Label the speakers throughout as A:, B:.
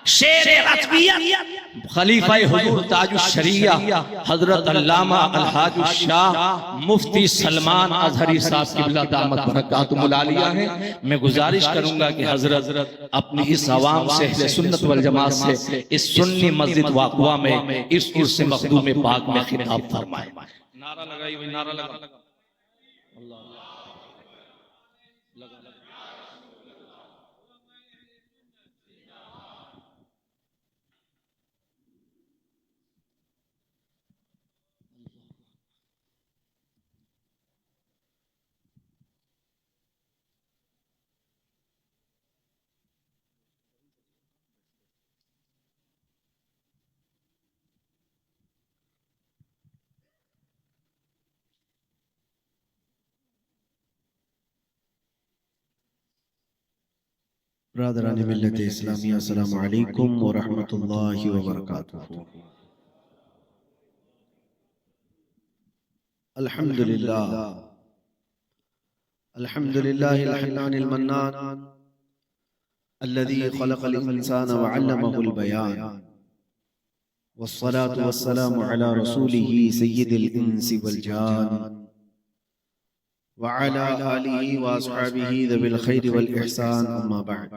A: شیر عطویت خلیفہ حضور تاج الشریعہ حضرت علامہ الحاج الشاہ مفتی سلمان ازہری صاحب قبلہ دامت برکاتہم العالیہ ہیں. میں گزارش کروں گا کہ حضرت اپنی اس عوام سے اہل سنت والجماعت سے اس سنی مسجد واقعہ میں اس عرس مخدوم پاک میں خطاب فرمائے. نعرہ لگائی ہوئی، نعرہ لگا.
B: برادران ملت اسلامیہ، السلام علیکم ورحمۃ اللہ وبرکاتہ. الحمدللہ الحمدللہ الحنان المنان الذي خلق الانسان وعلمه البيان والصلاة والسلام على رسوله سید الانس والجان وعلى آله وأصحابه ذوي الخير والإحسان. أما بعد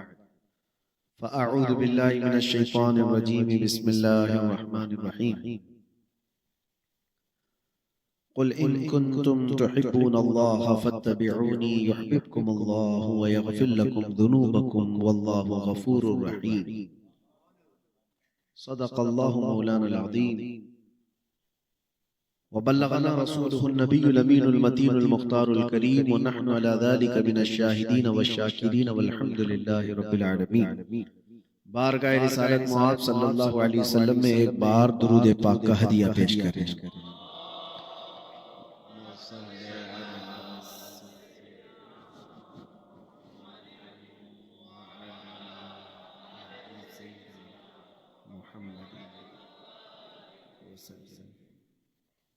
B: فأعوذ بالله من الشيطان الرجيم. بسم الله الرحمن الرحيم. قل إن كنتم تحبون الله فاتبعوني يحببكم الله ويغفر لكم ذنوبكم والله غفور رحيم. صدق الله مولانا العظيم وبلغنا رسوله النبي الأمين المتين المختار الكريم ونحن على ذلك من الشاهدين والشاكرين والحمد لله رب العالمين. بارگاہ رسالت معاذ صلی اللہ علیہ وسلم میں ایک بار درود پاک کا ہدیہ پیش کریں.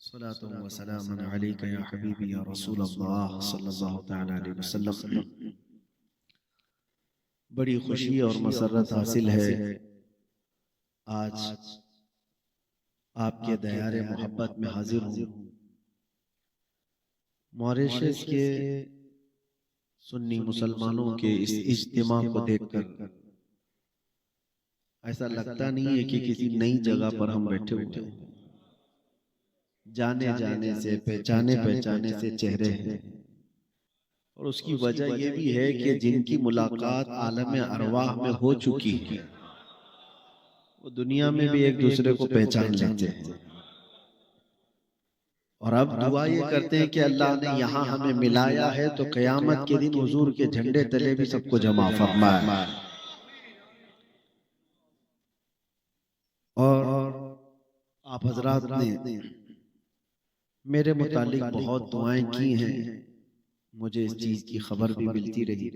B: صلاة و سلام علیک یا حبیبی یا رسول اللہ صلی اللہ تعالی علیہ وسلم. بڑی خوشی اور مسرت حاصل ہے آج آپ کے دیار محبت میں حاضر ہوں. موریشس کے سنی مسلمانوں کے اس اجتماع کو دیکھ کر ایسا لگتا نہیں ہے کہ کسی نئی جگہ پر ہم بیٹھے ہوئے ہیں. جانے جانے سے پہچانے سے چہرے ہیں، اور اس کی وجہ یہ بھی ہے کہ جن کی ملاقات عالم ارواح میں ہو چکی ہے وہ دنیا میں بھی ایک دوسرے کو پہچان لیتے ہیں. اور اب دعا یہ کرتے ہیں کہ اللہ نے یہاں ہمیں ملایا ہے تو قیامت کے دن حضور کے جھنڈے تلے بھی سب کو جمع فرمائے. اور آپ حضرات نے میرے متعلق بہت دعائیں کی ہیں، مجھے اس چیز کی خبر بھی ملتی رہی.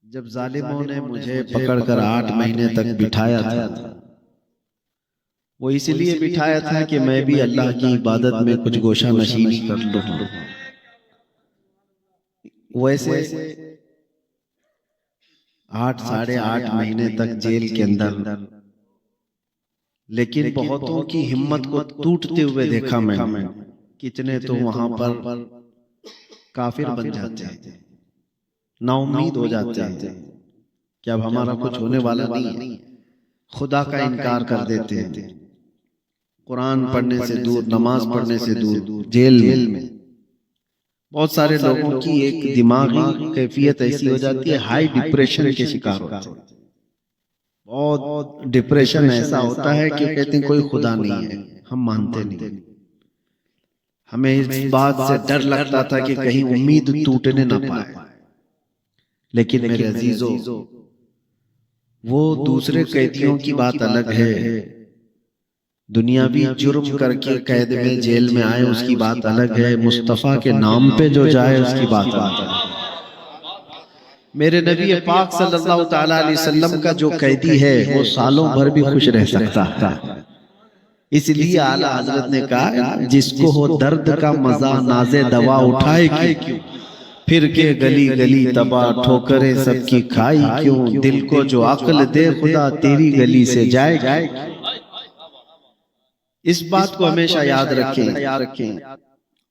B: جب ظالموں نے مجھے پکڑ کر 8 مہینے تک بٹھایا تھا، وہ اس لیے بٹھایا تھا کہ میں بھی اللہ کی عبادت میں کچھ گوشہ نشینی کر لوں. ویسے 8 مہینے تک جیل کے اندر، لیکن بہتوں کی ہمت کو ٹوٹتے ہوئے دیکھا میں. کتنے تو وہاں پر کافر بن جاتے ہیں، نا امید ہو جاتے ہیں کہ اب ہمارا کچھ ہونے والا نہیں ہے، خدا کا انکار کر دیتے ہیں، قرآن پڑھنے سے دور، نماز پڑھنے سے دور، جیل میں. بہت سارے لوگوں کی ایک دماغی کیفیت ایسی ہو جاتی ہے، ہائی ڈپریشن کے شکار ہوتے ہیں. بہت ڈپریشن ایسا ہوتا ہے کہ کہتے ہیں کوئی خدا نہیں ہے، ہم مانتے نہیں. ہمیں اس بات سے ڈر لگتا تھا کہ کہیں امید ٹوٹنے نہ پائے. لیکن میرے عزیزو، وہ دوسرے قیدیوں کی بات الگ ہے. دنیاوی جرم کر کے قید میں جیل میں آئے اس کی بات الگ ہے، مصطفیٰ کے نام پہ جو جائے اس کی بات الگ ہے. میرے نبی پاک صلی اللہ تعالیٰ علیہ وسلم کا جو قیدی ہے وہ سالوں بھر بھی خوش رہ سکتا ہے. اس لیے اعلیٰ حضرت نے کہا جس کو ہو درد کا مزہ ناز دوا اٹھائے کیوں، پھر کے گلی گلی تباہ ٹھوکریں سب کی کھائی کیوں، دل کو جو عقل دے خدا تیری گلی سے جائے گا۔ اس بات کو ہمیشہ یاد رکھیں۔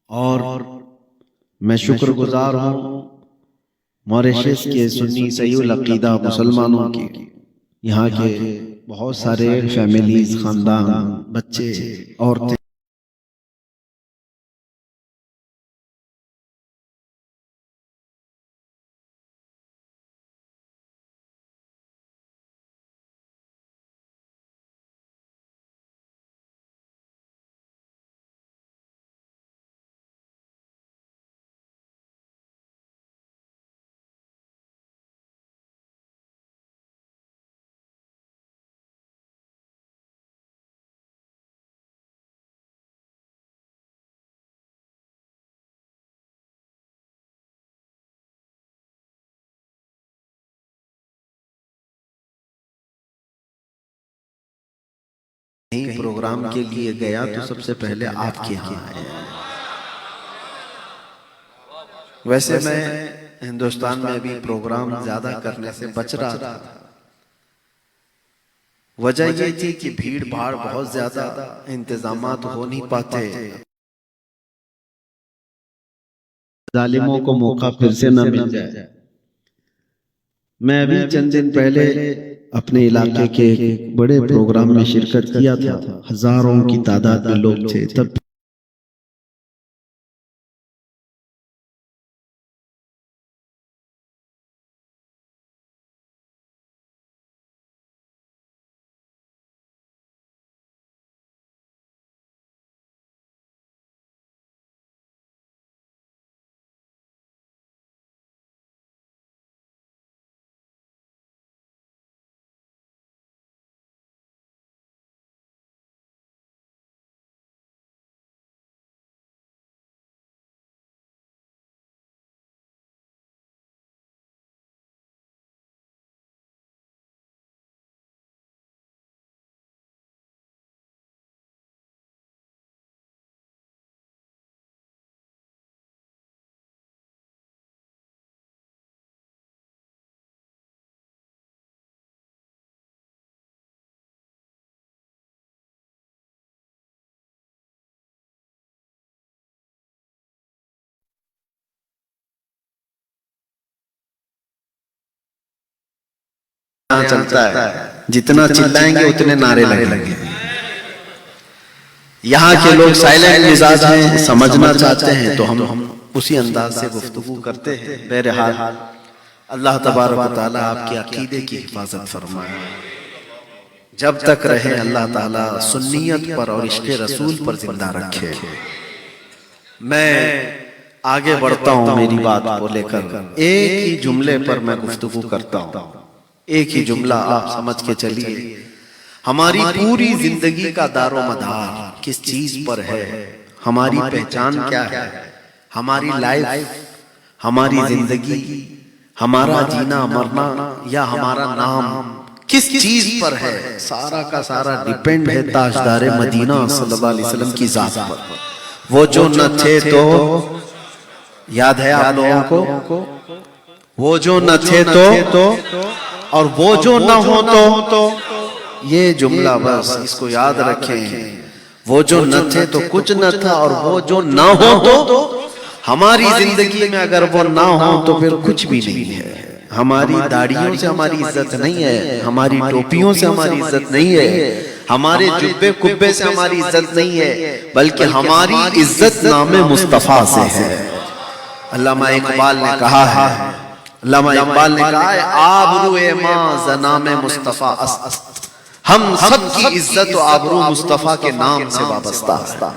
B: اور میں شکر گزار ہوں موریشس کے سنی صحیح العقیدہ مسلمانوں کی، یہاں کے بہت سارے فیملیز، خاندان، بچے، عورتیں کہیں پروگرام کے لیے گیا تو سب سے پہلے آپ کے ہاں آئے۔ ویسے میں ہندوستان میں ابھی پروگرام زیادہ کرنے سے بچ رہا تھا، وجہ یہ تھی کہ بھیڑ بھاڑ بہت زیادہ، انتظامات ہو نہیں پاتے، ظالموں کو موقع پھر سے نہ مل جائے۔ میں ابھی چند دن پہلے اپنے علاقے کے ایک بڑے پروگرام میں شرکت کیا تھا، ہزاروں کی تعداد میں لوگ تھے، تب چلتا ہے، جتنا چلائیں گے اتنے نعرے لگیں گے۔ یہاں کے لوگ سائلنٹ مزاج ہیں، سمجھنا چاہتے ہیں تو ہم اسی انداز سے گفتگو کرتے ہیں۔ بہرحال اللہ تبارک و تعالیٰ آپ کے عقیدے کی حفاظت فرمائے، جب تک رہے اللہ تعالیٰ سنیت پر اور عشق رسول پر زندہ رکھے۔ میں آگے بڑھتا ہوں میری بات کو لے کر، ایک ہی جملے پر میں گفتگو کرتا ہوں، ایک ہی جملہ آپ سمجھ کے چلیے۔ ہماری پوری زندگی کا دار و مدار کس چیز پر ہے؟ ہماری پہچان کیا ہے؟ ہماری لائف، ہماری زندگی، ہمارا جینا مرنا یا ہمارا نام کس چیز پر ہے؟ سارا کا سارا ڈیپینڈ ہے تاجدار مدینہ صلی اللہ علیہ وسلم کی ذات پر۔ وہ جو نہ تھے تو، یاد ہے آپ لوگوں کو، وہ جو نہ تھے تو اور وہ جو نہ ہو تو، یہ جملہ بس اس کو یاد رکھیں۔ وہ جو نہ تھے تو کچھ نہ تھا، اور وہ جو نہ ہو تو، ہماری زندگی میں اگر وہ نہ ہو تو پھر کچھ بھی نہیں ہے۔ ہماری داڑھیوں سے ہماری عزت نہیں ہے، ہماری ٹوپیوں سے ہماری عزت نہیں ہے، ہمارے جبے کبے سے ہماری عزت نہیں ہے، بلکہ ہماری عزت نام مصطفیٰ سے ہے۔ علامہ اقبال نے کہا ہے، علامہ اقبال نے کہا ہے، آبرو ماں زنام مصطفیٰ است، ہم سب کی عزت و آبرو مصطفیٰ کے نام سے وابستہ ہے۔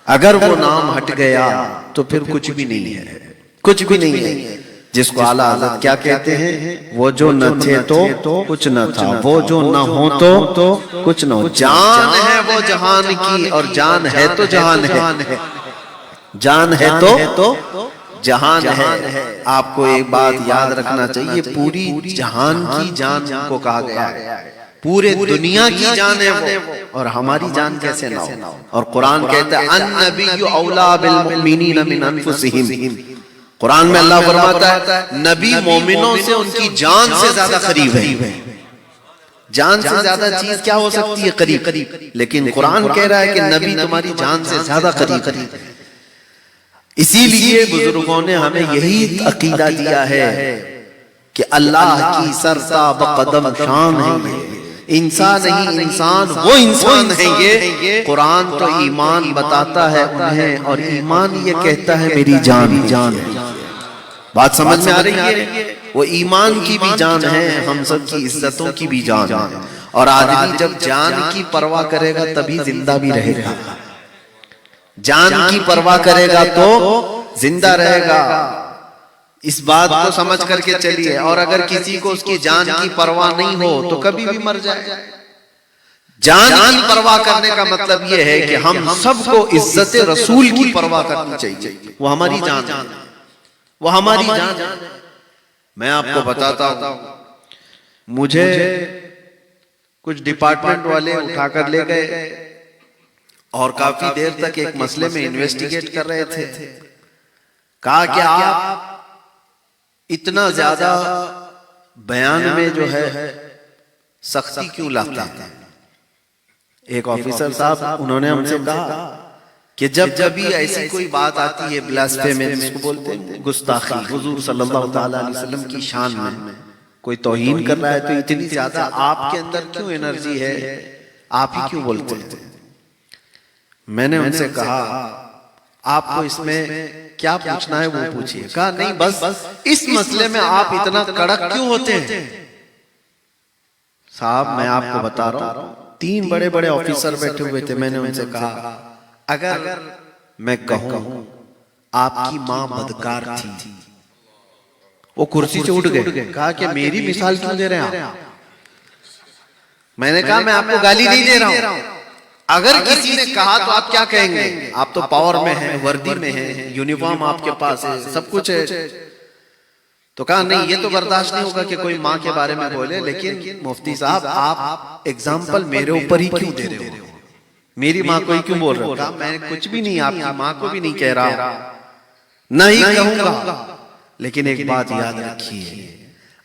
B: اگر وہ نام ہٹ گیا تو پھر کچھ بھی نہیں ہے، کچھ بھی نہیں ہے۔ جس کو اعلیٰ حضرت کیا کہتے ہیں؟ وہ جو نہ تھے تو کچھ نہ تھا، وہ جو نہ ہو تو کچھ نہ ہو۔ جان ہے وہ جہان کی، اور جان ہے تو جہان ہے، جان ہے تو جہان ہے۔ آپ کو ایک بات یاد رکھنا چاہیے، پوری جہان کی جان کو کہا گیا ہے، پورے دنیا کی جان ہے وہ، اور ہماری جان کیسے نہ ہو؟ اور قرآن کہتا ہے النبی اولیٰ بالمؤمنین من انفسہم، قرآن میں اللہ فرماتا ہے نبی مومنوں سے ان کی جان سے زیادہ قریب ہے. جان سے زیادہ چیز کیا ہو سکتی ہے؟ قریب. لیکن قرآن کہہ رہا ہے کہ نبی تمہاری جان سے زیادہ قریب ہے. اسی لیے بزرگوں نے ہمیں یہی عقیدہ دیا ہے کہ اللہ کی سرتا بقدم شان ہے یہ. انسان نہیں، انسان وہ انسان ہے یہ. قرآن تو ایمان بتاتا ہے انہیں، اور ایمان یہ کہتا ہے میری جان ہے. بات سمجھ میں آ رہی ہے؟ وہ ایمان کی بھی جان ہے، ہم سب کی عزتوں کی بھی جان ہے. اور آدمی جب جان کی پرواہ کرے گا تبھی زندہ بھی رہے گا. جان کی پرواہ کرے گا تو زندہ رہے گا. اس بات کو سمجھ کر کے چلیے. اور اگر کسی کو اس کی جان کی پرواہ نہیں ہو تو کبھی بھی مر جائے. جان کی پرواہ کرنے کا مطلب یہ ہے کہ ہم سب کو عزت رسول کی پرواہ کرنی چاہیے. وہ ہماری جان ہے، وہ ہماری جان ہے. میں آپ کو بتاتا ہوں، مجھے کچھ ڈپارٹمنٹ والے اٹھا کر لے گئے اور کافی دیر تک ایک مسئلے میں انویسٹیگیٹ کر رہے تھے. کہا کہ آپ اتنا زیادہ بیان میں جو ہے سختی کیوں لاتے ہیں؟ ایک آفیسر صاحب انہوں نے ہم سے کہا کہ جب بھی ایسی کوئی بات آتی ہے بلاسفیمی جس کو بولتے ہیں گستاخی حضور صلی اللہ تعالی علیہ وسلم کی شان میں، کوئی توہین کر رہا ہے تو اتنی زیادہ آپ کے اندر کیوں انرجی ہے، آپ ہی کیوں بولتے ہیں؟ میں نے ان سے کہا آپ کو اس میں کیا پوچھنا ہے وہ پوچھئے. کہا نہیں بس اس مسئلے میں آپ اتنا کڑک کیوں ہوتے ہیں؟ صاحب میں آپ کو بتا رہا ہوں، 3 بڑے بڑے آفیسر بیٹھے ہوئے تھے. میں نے ان سے کہا اگر میں کہوں آپ کی ماں بدکار تھی، وہ کرسی سے اٹھ گئے. کہا کہ میری مثال کیوں دے رہے ہیں آپ؟ میں نے کہا میں آپ کو گالی نہیں دے رہا ہوں. اگر کسی نے کہا تو آپ کیا کہیں گے؟ آپ تو پاور میں ہیں، وردی میں ہیں، یونیفارم آپ کے پاس ہے، سب کچھ ہے. تو کہا نہیں یہ تو برداشت نہیں ہوگا کہ کوئی ماں کے بارے میں بولے. لیکن مفتی صاحب آپ ایگزامپل میرے اوپر ہی کیوں دے رہے ہو؟ میری ماں کو ہی کیوں بول رہے ہو؟ کہا میں کچھ بھی نہیں، آپ کی ماں کو بھی نہیں کہہ رہا، نہیں کہوں گا. لیکن ایک بات یاد رکھیے،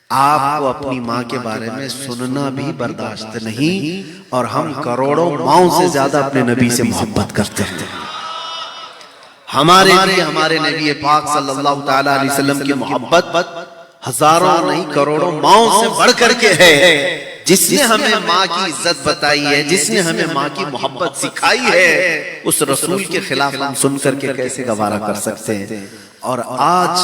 B: آپ کو اپنی ماں کے بارے میں سننا بھی برداشت نہیں، اور ہم کروڑوں ماؤں سے زیادہ اپنے نبی سے محبت کرتے ہیں. ہمارے لیے ہمارے نبی پاک صلی اللہ تعالی علیہ وسلم کی محبت ہزاروں نہیں کروڑوں ماؤں سے بڑھ کر کے ہے. جس نے ہمیں ماں کی عزت بتائی ہے، جس نے ہمیں ماں کی محبت سکھائی ہے، اس رسول کے خلاف ہم سن کر کے کیسے گوارا کر سکتے ہیں؟ اور آج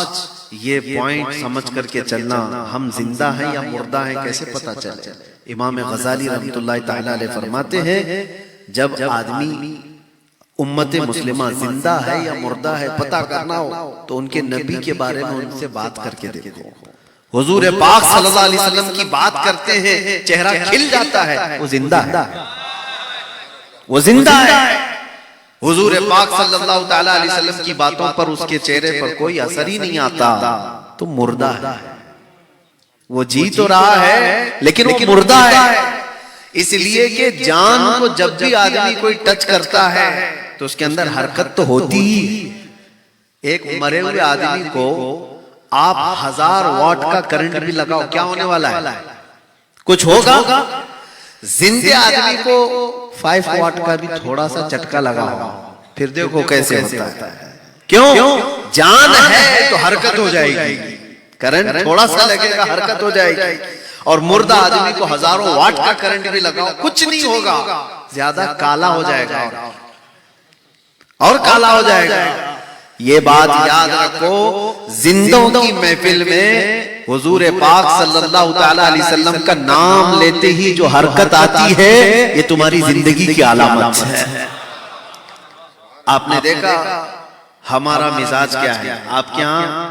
B: یہ پوائنٹ سمجھ کر کے چلنا، ہم زندہ ہیں یا مردہ ہیں کیسے پتا چلے؟ امام غزالی رحمۃ اللہ تعالی علیہ فرماتے ہیں جب آدمی امت مسلمہ زندہ ہے یا مردہ ہے پتہ کرنا ہو تو ان کے نبی کے بارے میں ان سے بات کر کے دیکھو. حضور پاک صلی اللہ علیہ وسلم کی بات کرتے ہیں چہرہ کھل جاتا ہے، وہ زندہ ہے، وہ زندہ ہے. حضور پاک صلی اللہ تعالی علیہ وسلم کی باتوں پر اس کے چہرے پر کوئی اثر ہی نہیں آتا تو مردہ ہے. وہ جی تو رہا ہے لیکن وہ مردہ ہے. اس لیے کہ جان کو جب بھی آدمی کوئی ٹچ کرتا ہے تو اس کے اندر حرکت تو ہوتی ہی. ایک مرے ہوئے آدمی کو آپ 1000 واٹ کا کرنٹ بھی لگاؤ کیا ہونے والا ہے؟ کچھ ہوگا. زندے آدمی کو 5 واٹ کا بھی تھوڑا سا چٹکا لگاؤ پھر دیکھو کیسے ہوتا ہے. کیوں؟ جان ہے تو حرکت ہو جائے گی. کرنٹ تھوڑا سا لگے گا حرکت ہو جائے گی. اور مردہ آدمی کو 1000 واٹ کا کرنٹ بھی لگاؤ کچھ نہیں ہوگا، زیادہ کالا ہو جائے گا اور کالا ہو جائے گا. یہ بات یاد رکھو، زندوں کی محفل میں حضور پاک صلی اللہ تعالی علیہ وسلم کا نام لیتے ہی جو حرکت آتی ہے یہ تمہاری زندگی کی علامت ہے. آپ نے دیکھا ہمارا مزاج کیا ہے؟ آپ کے ہاں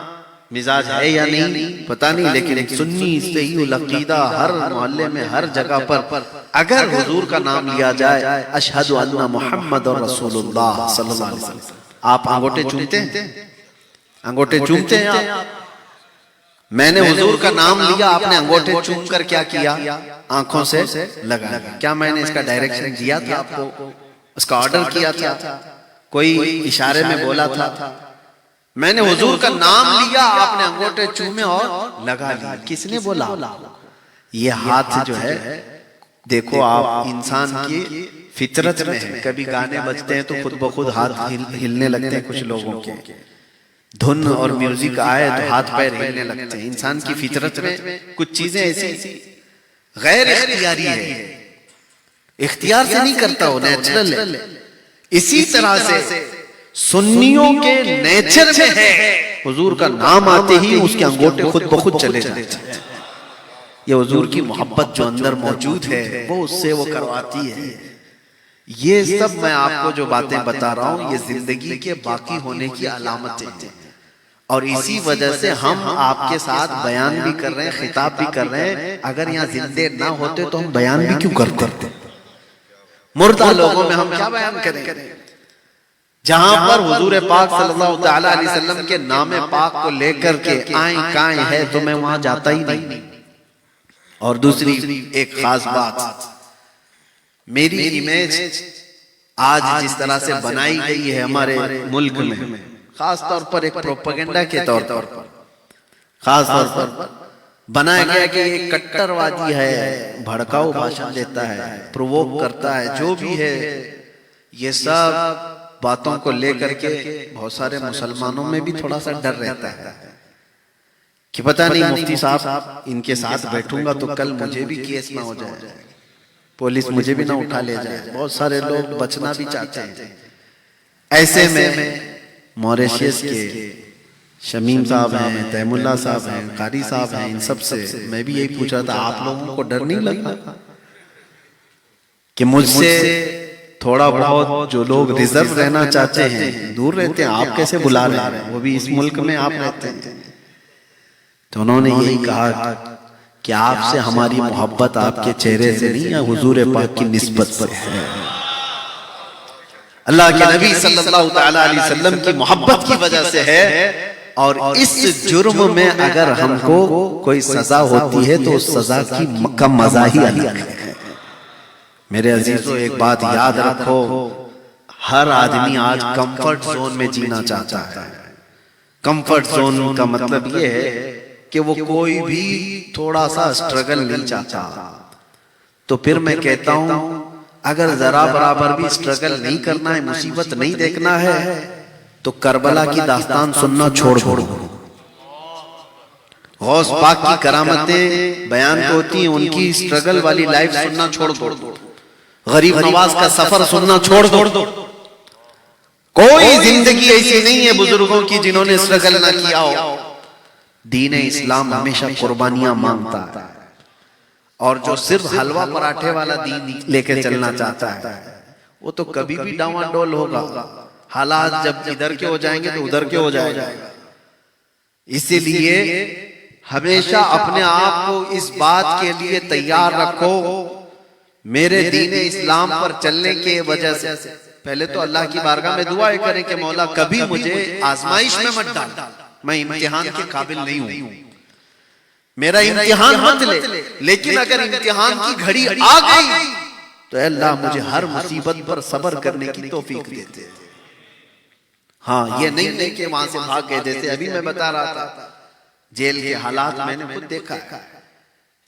B: مزاج ہے یا نہیں پتہ نہیں، لیکن سنی صحیح العقیدہ ہر محلے میں ہر جگہ پر اگر حضور کا نام لیا جائے اشہد ان محمد رسول اللہ صلی اللہ علیہ وسلم، آپ انگوٹھے چومتے ہیں؟ انگوٹھے چومتے ہیں آپ؟ میں نے حضور کا نام لیا، آپ نے انگوٹھے چوم کر کیا کیا؟ آنکھوں سے لگا. کیا میں نے اس کا ڈائریکشن دیا تھا آپ کو؟ اس کا آرڈر کیا تھا؟ کوئی اشارے میں بولا تھا؟ میں نے حضور کا نام لیا، آپ نے انگوٹھے چومے اور لگا لیا. کس نے بولا؟ یہ ہاتھ جو ہے، دیکھو آپ انسان کی فطرت میں ہے، کبھی گانے بجتے ہیں تو خود بخود ہاتھ ہلنے لگتے ہیں کچھ لوگوں کے، دھن اور میوزک آئے تو ہاتھ پیر ہلنے لگتے ہیں. انسان کی فطرت میں کچھ چیزیں ایسی غیر اختیاری ہے، اختیار سے نہیں کرتا، وہ نیچرل ہے. اسی طرح سے سنیوں کے نیچر میں ہے، حضور کا نام آتے ہی اس کے انگوٹھے خود بخود چلے جاتے ہیں. یہ حضور کی محبت جو اندر موجود ہے وہ اس سے وہ کرواتی ہے. یہ سب میں آپ کو جو باتیں بتا رہا ہوں، یہ زندگی کے باقی ہونے کی علامتیں ہیں، اور اسی وجہ سے ہم آپ کے ساتھ بیان بھی کر رہے ہیں، خطاب بھی کر رہے ہیں. اگر یہاں زندے نہ ہوتے تو ہم بیان بھی کیوں کرتے؟ مردہ لوگوں میں ہم کیا بیان کریں؟ جہاں پر حضور پاک صلی اللہ تعالی علیہ وسلم کے نام پاک کو لے کر کے آئیں کائیں ہے تو میں وہاں جاتا ہی نہیں. اور دوسری ایک خاص بات، میری امیج آج جس طرح سے بنائی گئی ہے ہمارے ملک میں، خاص طور پر ایک پروپیگنڈا کے طور پر خاص طور پر بنایا گیا کہ یہ کٹر وادی ہے، بھڑکاؤ بھاشن دیتا ہے، پرووک کرتا ہے، جو بھی ہے. یہ سب باتوں کو لے کر کے بہت سارے مسلمانوں میں بھی تھوڑا سا ڈر رہتا ہے کہ پتہ نہیں مفتی صاحب ان کے ساتھ بیٹھوں گا تو کل مجھے بھی کیس نہ ہو جائے، پولیس مجھے بھی نہ اٹھا لے جائے. بہت سارے لوگ بچنا بھی چاہتے ہیں. ایسے میں موریشیس کے شمیم صاحب ہیں، تیم اللہ صاحب ہیں، قاری صاحب ہیں، ان سب سے میں بھی یہی پوچھ رہا تھا، آپ لوگوں کو ڈر نہیں لگا کہ مجھ سے تھوڑا بہت جو لوگ ریزرو رہنا چاہتے ہیں دور رہتے ہیں، آپ کیسے بلا رہے ہیں؟ وہ بھی اس ملک میں آپ رہتے ہیں. تو انہوں نے یہی کہا کہ آپ سے ہماری محبت آپ کے چہرے سے نہیں ہے، حضور پاک کی نسبت سے ہے. اللہ کے نبی صلی اللہ تعالی علیہ وسلم کی محبت کی وجہ سے ہے. اور اس جرم میں اگر ہم کو کوئی سزا ہوتی ہے تو اس سزا کا مزہ ہی الگ ہے. میرے عزیزو ایک بات یاد رکھو، ہر آدمی آج کمفرٹ زون میں جینا چاہتا ہے. کمفرٹ زون کا مطلب یہ ہے کہ وہ کوئی بھی تھوڑا سا سٹرگل نہیں چاہتا. تو پھر میں کہتا ہوں اگر ذرا برابر بھی سٹرگل نہیں کرنا ہے، مصیبت نہیں دیکھنا ہے، تو کربلا کی داستان سننا چھوڑ دو. غوث پاک کی کرامتیں بیان ہوتی ہیں، ان کی سٹرگل والی لائف سننا چھوڑ دو. غریب نواز کا سفر سننا چھوڑ دو. کوئی زندگی ایسی نہیں ہے بزرگوں کی جنہوں نے سٹرگل نہ کیا ہو. دین اسلام ہمیشہ قربانیاں مانگتا ہے، اور جو صرف حلوہ پراٹھے والا دین لے کے چلنا چاہتا ہے وہ تو کبھی بھی ڈاواں ڈول ہوگا. حالات جب ادھر کے ہو جائیں گے تو ادھر کے ہو جائے گا. اسی لیے ہمیشہ اپنے آپ کو اس بات کے لیے تیار رکھو، میرے دین اسلام پر چلنے کی وجہ سے پہلے تو اللہ کی بارگاہ میں دعائیں کریں کہ مولا کبھی مجھے آزمائش میں مت ڈال، میں امتحان کے قابل نہیں ہوں، میرا امتحان مت لے. لیکن اگر امتحان کی گھڑی آ گئی تو اے اللہ مجھے ہر مصیبت پر صبر کرنے کی توفیق دیتے. ہاں یہ نہیں ہے کہ وہاں سے بھاگ گئے، جیسے ابھی میں بتا رہا تھا جیل کے حالات میں نے خود دیکھا ہے.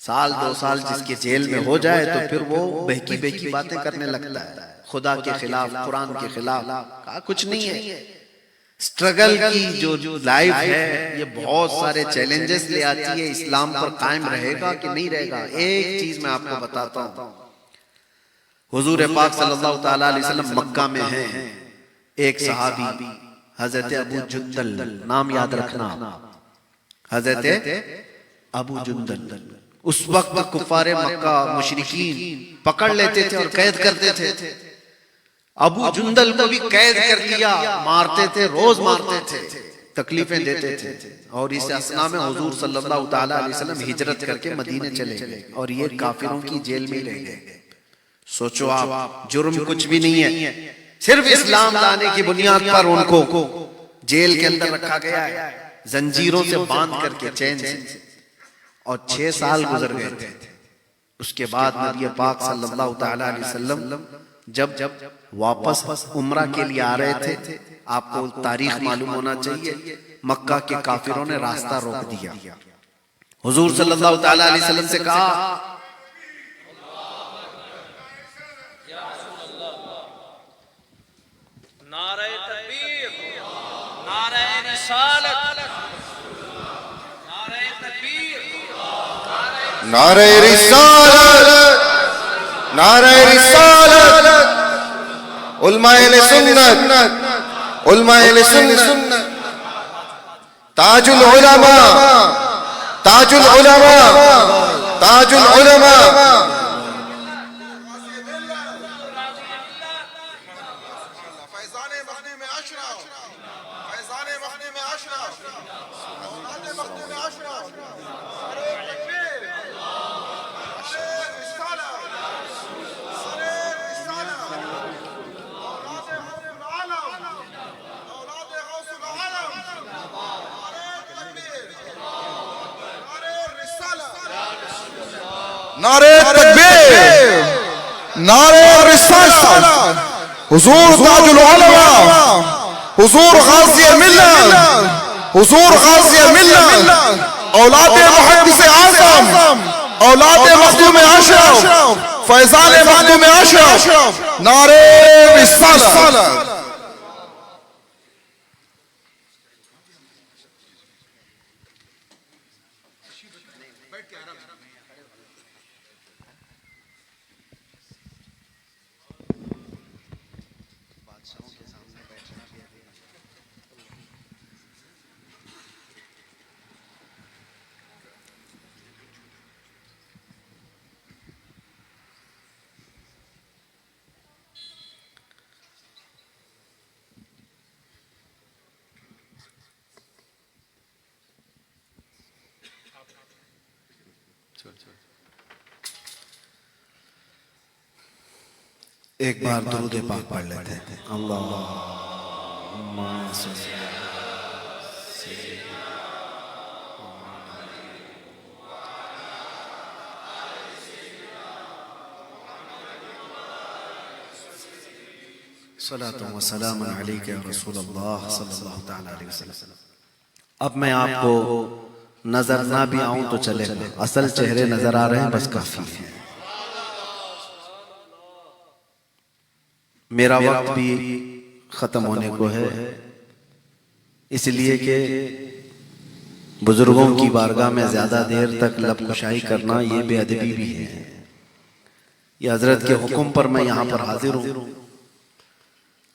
B: سال 2 سال جس کے جیل میں ہو جائے تو پھر وہ بہکی بہکی باتیں کرنے لگتا ہے، خدا کے خلاف، قرآن کے خلاف. کچھ نہیں ہے. سٹرگل کی جو لائف ہے یہ بہت سارے چیلنجز لے آتی ہے. اسلام پر قائم رہے گا کہ نہیں رہے گا؟ ایک چیز میں آپ کو بتاتا ہوں، حضور پاک صلی اللہ تعالی علیہ وسلم مکہ میں ہیں. ایک صحابی حضرت ابو جندل، نام یاد رکھنا، حضرت ابو جندل. اس وقت کفار مکہ مشرکین پکڑ لیتے تھے اور قید کرتے تھے. ابو جندل کو بھی قید کر لیا، مارتے تھے، روز مارتے تھے، تکلیفیں دیتے تھے. اور اس اثنا میں حضور صلی اللہ تعالی علیہ وسلم ہجرت کر کے مدینے چلے گئے اور یہ کافروں کی جیل میں رہ گئے. سوچو آپ، جرم کچھ بھی نہیں ہے، صرف اسلام لانے کی بنیاد پر ان کو جیل کے اندر رکھا گیا ہے، زنجیروں سے باندھ کر کے، چین سے. اور 6 سال گزر گئے تھے. اس کے بعد نبی پاک صلی اللہ تعالی علیہ وسلم جب واپس عمرہ کے لیے آ رہے تھے آپ کو تاریخ معلوم ہونا چاہیے، مکہ کے کافروں نے راستہ روک دیا، حضور صلی اللہ تعالی علیہ وسلم سے کہا
A: نعرہ تکبیر، نعرہ رسالت، نعرہ تکبیر،
C: نعرہ رسالت، نعرہ رسالت، علماء اہل سنت، علماء اہل سنت، تاج العلماء، تاج العلماء، تاج العلماء، نعرہ تکبیر، نعرہ رسالت، حضور تاج العلماء، حضور غازی ملت، حضور غازی ملت، اولاد محدث اعظم، اولاد مخدوم اشرف، فیضان مخدوم اشرف، نعرہ رسالت۔
B: ایک بار درود پاک پڑھ لیتے ہیں، اللہم صلی صلاۃ و سلام علیک یا رسول اللہ صلی اللہ تعالی علیہ وسلم۔ اب میں آپ کو نظر نہ بھی آؤں تو چلے گا، اصل چہرے نظر آ رہے ہیں بس کافی ہے۔ میرا وقت بھی ختم ہونے کو ہے، اس لیے کہ بزرگوں کی بارگاہ میں زیادہ دیر تک لب کشائی کرنا یہ بے ادبی بھی ہے۔ یہ حضرت کے حکم پر میں یہاں پر حاضر ہوں۔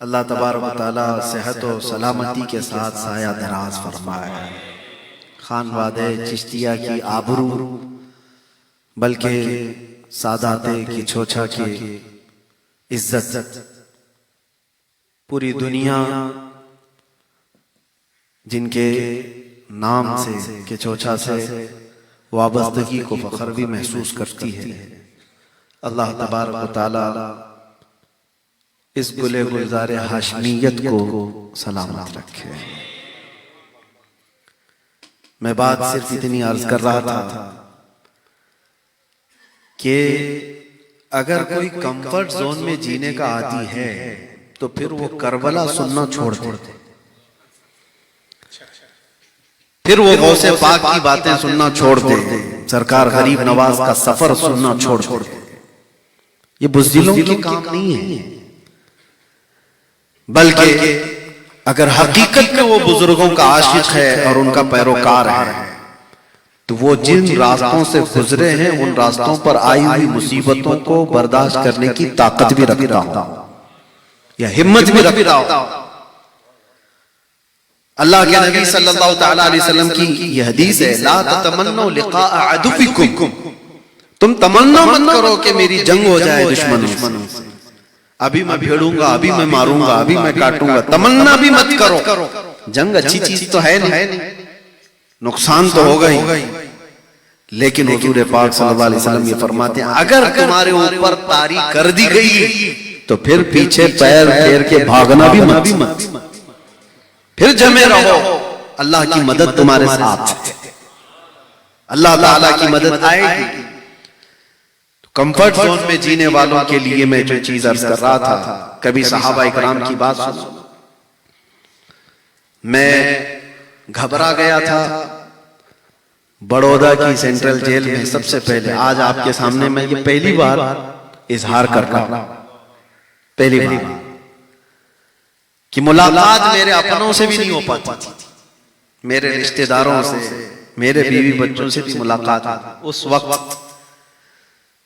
B: اللہ تبارک و تعالی صحت و سلامتی کے ساتھ سایہ دراز فرمائے، خانوادہ چشتیہ کی آبرو بلکہ سادات کی چھوچا کی عزت، پوری دنیا جن کے نام سے کہ چوچا سے وابستگی کو فخر بھی محسوس کرتی ہے، اللہ تبارک و تعالی اس گلے گلزار ہاشمیت کو سلامت رکھے۔ میں بات صرف اتنی عرض کر رہا تھا کہ اگر کوئی کمفرٹ زون میں جینے کا عادی ہے تو پھر وہ کربلا سننا چھوڑ دے، پھر وہ غوث پاک کی باتیں سننا چھوڑ دے، سرکار غریب نواز کا سفر سننا چھوڑ دے۔ یہ بزدلوں کی کام نہیں ہے، بلکہ اگر حقیقت میں وہ بزرگوں کا عاشق ہے اور ان کا پیروکار ہے تو وہ جن راستوں سے گزرے ہیں ان راستوں پر آئی ہوئی مصیبتوں کو برداشت کرنے کی طاقت بھی رکھتا ہوں یا ہمت بھی رکھتا ہوں۔ اللہ کے نبی صلی اللہ تعالی علیہ وسلم کی یہ حدیث ہے، لا تتمنوا لقاء عدوکم، تم تمنا مت کرو کہ میری جنگ ہو جائے دشمنوں سے، ابھی میں بھیڑوں گا، ابھی میں ماروں گا، ابھی میں کاٹوں گا، تمنا بھی مت کرو۔ جنگ اچھی چیز تو ہے نہیں، نقصان تو ہوگا ہی، لیکن حضور پاک صلی اللہ علیہ وسلم یہ فرماتے ہیں اگر تمہارے اوپر طاری کر دی گئی تو پھر پیچھے پیر پھیر کے بھاگنا بھی مت، پھر جمے رہو، اللہ کی مدد تمہارے ساتھ ہے، اللہ تعالیٰ کی مدد آئے گی۔ کمفرٹ زون میں جینے والوں کے لیے میں جو چیز عرض کر رہا تھا، کبھی صحابہ اکرام کی بات سنو، میں گھبرا گیا تھا. بڑودہ کی سینٹرل جیل میں سب سے پہلے آج آپ کے سامنے میں یہ پہلی بار اظہار کر رہا ہوں، پہلی بار کہ ملاقات میرے اپنوں سے بھی نہیں ہو پاتی تھی، میرے رشتہ داروں سے، میرے بیوی بچوں سے بھی ملاقات. اس وقت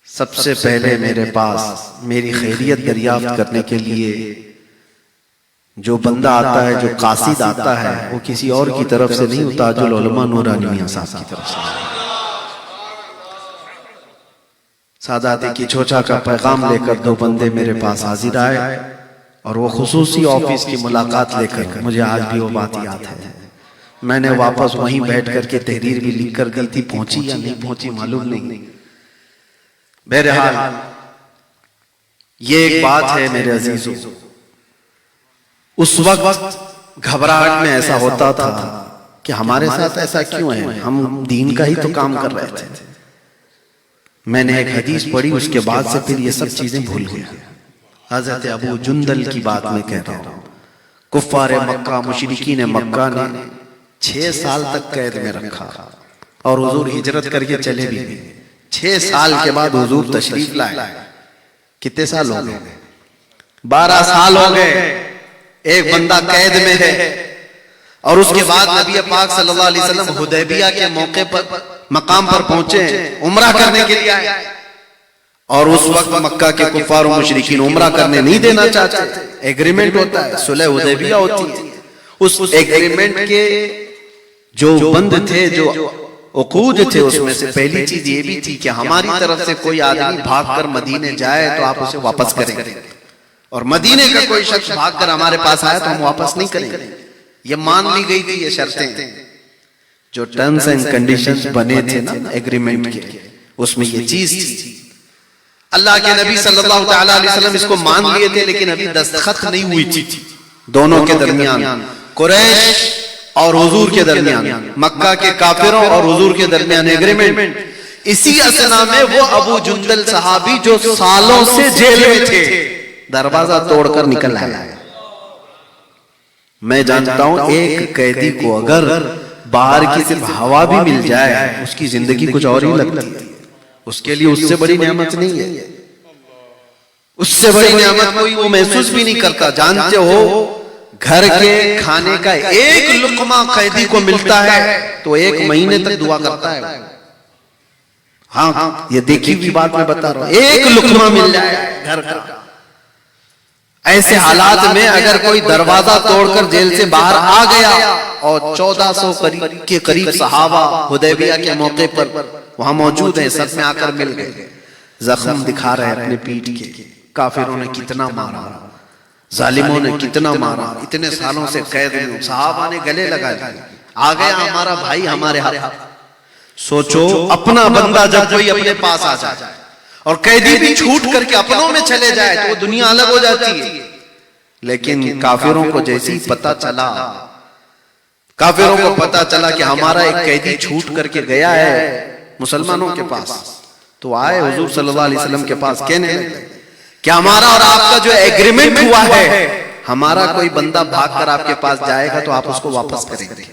B: سب سے پہلے میرے پاس میری خیریت دریافت کرنے کے لیے جو بندہ آتا ہے، جو قاصد آتا ہے، وہ کسی اور کی طرف سے نہیں، تاج العلماء نورانی میاں صاحب کی طرف سے. سادات کی چھوچا کا پیغام لے کر دو بندے میرے پاس حاضر آئے اور وہ خصوصی آفس کی ملاقات لے کر، مجھے آج بھی وہ بات یاد ہے. میں نے واپس وہیں بیٹھ کر کے تحریر بھی لکھ کر دی تھی، پہنچی یا نہیں پہنچی معلوم نہیں. بہرحال یہ ایک بات ہے میرے عزیزوں، اس وقت گھبراہٹ میں ایسا ہوتا تھا کہ ہمارے ساتھ ایسا کیوں ہے، ہم دین کا ہی تو کام کر رہے تھے. میں نے ایک حدیث پڑھی، اس کے بعد سے پھر یہ سب چیزیں بھول گیا. حضرت ابو جندل کی بات میں کہہ رہا ہوں. کفار مکہ، مشرکین مکہ نے 6 سال تک قید میں رکھا اور حضور ہجرت کر کے چلے بھی گئے. 6 سال کے بعد حضور تشریف لائے. کتنے سال ہو گئے؟ 12 سال ہو گئے. ایک بندہ قید میں ہے اور اس کے بعد نبی پاک صلی اللہ علیہ وسلم حدیبیہ کے موقع پر مقام پر پہنچے، عمرہ کرنے کے لیے آئے. اور اس وقت مکہ کے کفار و مشرکین عمرہ کرنے نہیں دینا چاہتے. ایگریمنٹ ہوتا ہے، صلح حدیبیہ ہوتی ہے. اس ایگریمنٹ کے جو بند تھے، جو عقود تھے، اس میں سے پہلی چیز یہ بھی تھی کہ ہماری طرف سے کوئی آدمی بھاگ کر مدینے جائے تو آپ اسے واپس کریں گے، اور مدینے کا کوئی شخص بھاگ کر ہمارے پاس آیا تو ہم واپس نہیں کریں گے. یہ مان لی گئی تھی یہ شرطیں. جو ٹرمز اینڈ کنڈیشنز بنے تھے نا ایگریمنٹ کے، اس میں یہ چیز تھی. اللہ کے نبی صلی اللہ تعالی علیہ وسلم اس کو مان لیے تھے، لیکن ابھی دستخط نہیں ہوئی تھی دونوں کے درمیان، قریش اور حضور کے درمیان، مکہ کے کافروں اور حضور کے درمیان ایگریمنٹ. اسی اثنا میں وہ ابو جندل صحابی جو سالوں سے جیل میں تھے، دروازہ توڑ کر نکل آیا. میں جانتا ہوں ایک قیدی کو اگر باہر کی صرف ہوا بھی مل جائے، اس کی زندگی کچھ اور ہی لگتی ہے. اس کے لیے اس سے بڑی نعمت نہیں ہے، اس سے بڑی نعمت کوئی وہ محسوس بھی نہیں کرتا. جانتے ہو گھر کے کھانے کا ایک لقمہ قیدی کو ملتا ہے تو 1 مہینے تک دعا کرتا ہے. ہاں یہ دیکھی ہوئی بات میں بتا رہا ہوں، ایک لقمہ مل جائے گھر کا. ایسے حالات میں اگر کوئی دروازہ توڑ کر جیل سے باہر آ گیا اور 1400 کے قریب صحابہ حدیبیہ کے موقع پر وہاں موجود ہیں، سب میں آ کر مل گئے، زخم دکھا رہے اپنے پیٹھ کے. کافروں نے کتنا مارا، ظالموں نے کتنا مارا، اتنے سالوں سے قید میں. صحابہ نے گلے لگا دیے، آ گیا ہمارا بھائی ہمارے ہاتھ. سوچو اپنا بندہ جب کوئی اپنے پاس آ جائے اور قیدی بھی چھوٹ کر کے اپنوں میں چلے جائے تو وہ دنیا الگ ہو جاتی ہے. لیکن کافروں کو جیسی پتہ چلا، کافروں کو پتہ چلا کہ ہمارا ایک قیدی چھوٹ کر کے گیا ہے مسلمانوں کے پاس، تو آئے حضور صلی اللہ علیہ وسلم کے پاس کہنے لگے کہ ہمارا اور آپ کا جو ایگریمنٹ ہوا ہے، ہمارا کوئی بندہ بھاگ کر آپ کے پاس جائے گا تو آپ اس کو واپس کریں گے.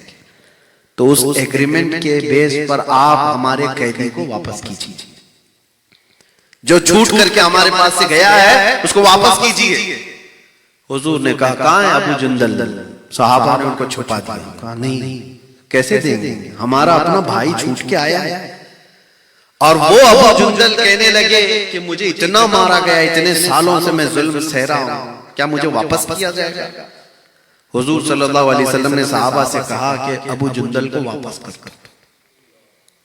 B: تو اس ایگریمنٹ کے بیس پر آپ ہمارے قیدی کو واپس کیجیے، جو چھوٹ کر کے ہمارے پاس سے گیا ہے اس کو واپس کیجیے. حضور نے کہا کہاں ہے ابو جندل؟ صحابہ نے ان کو چھپا دیا. کہا نہیں، کیسے دیں گے، ہمارا اپنا بھائی چھوٹ کے آیا ہے. اور وہ ابو جندل کہنے لگے کہ مجھے اتنا مارا گیا، اتنے سالوں سے میں ظلم سہ رہا ہوں، کیا مجھے واپس کیا جائے گا؟ حضور صلی اللہ علیہ وسلم نے صحابہ سے کہا کہ ابو جندل کو واپس کر دو.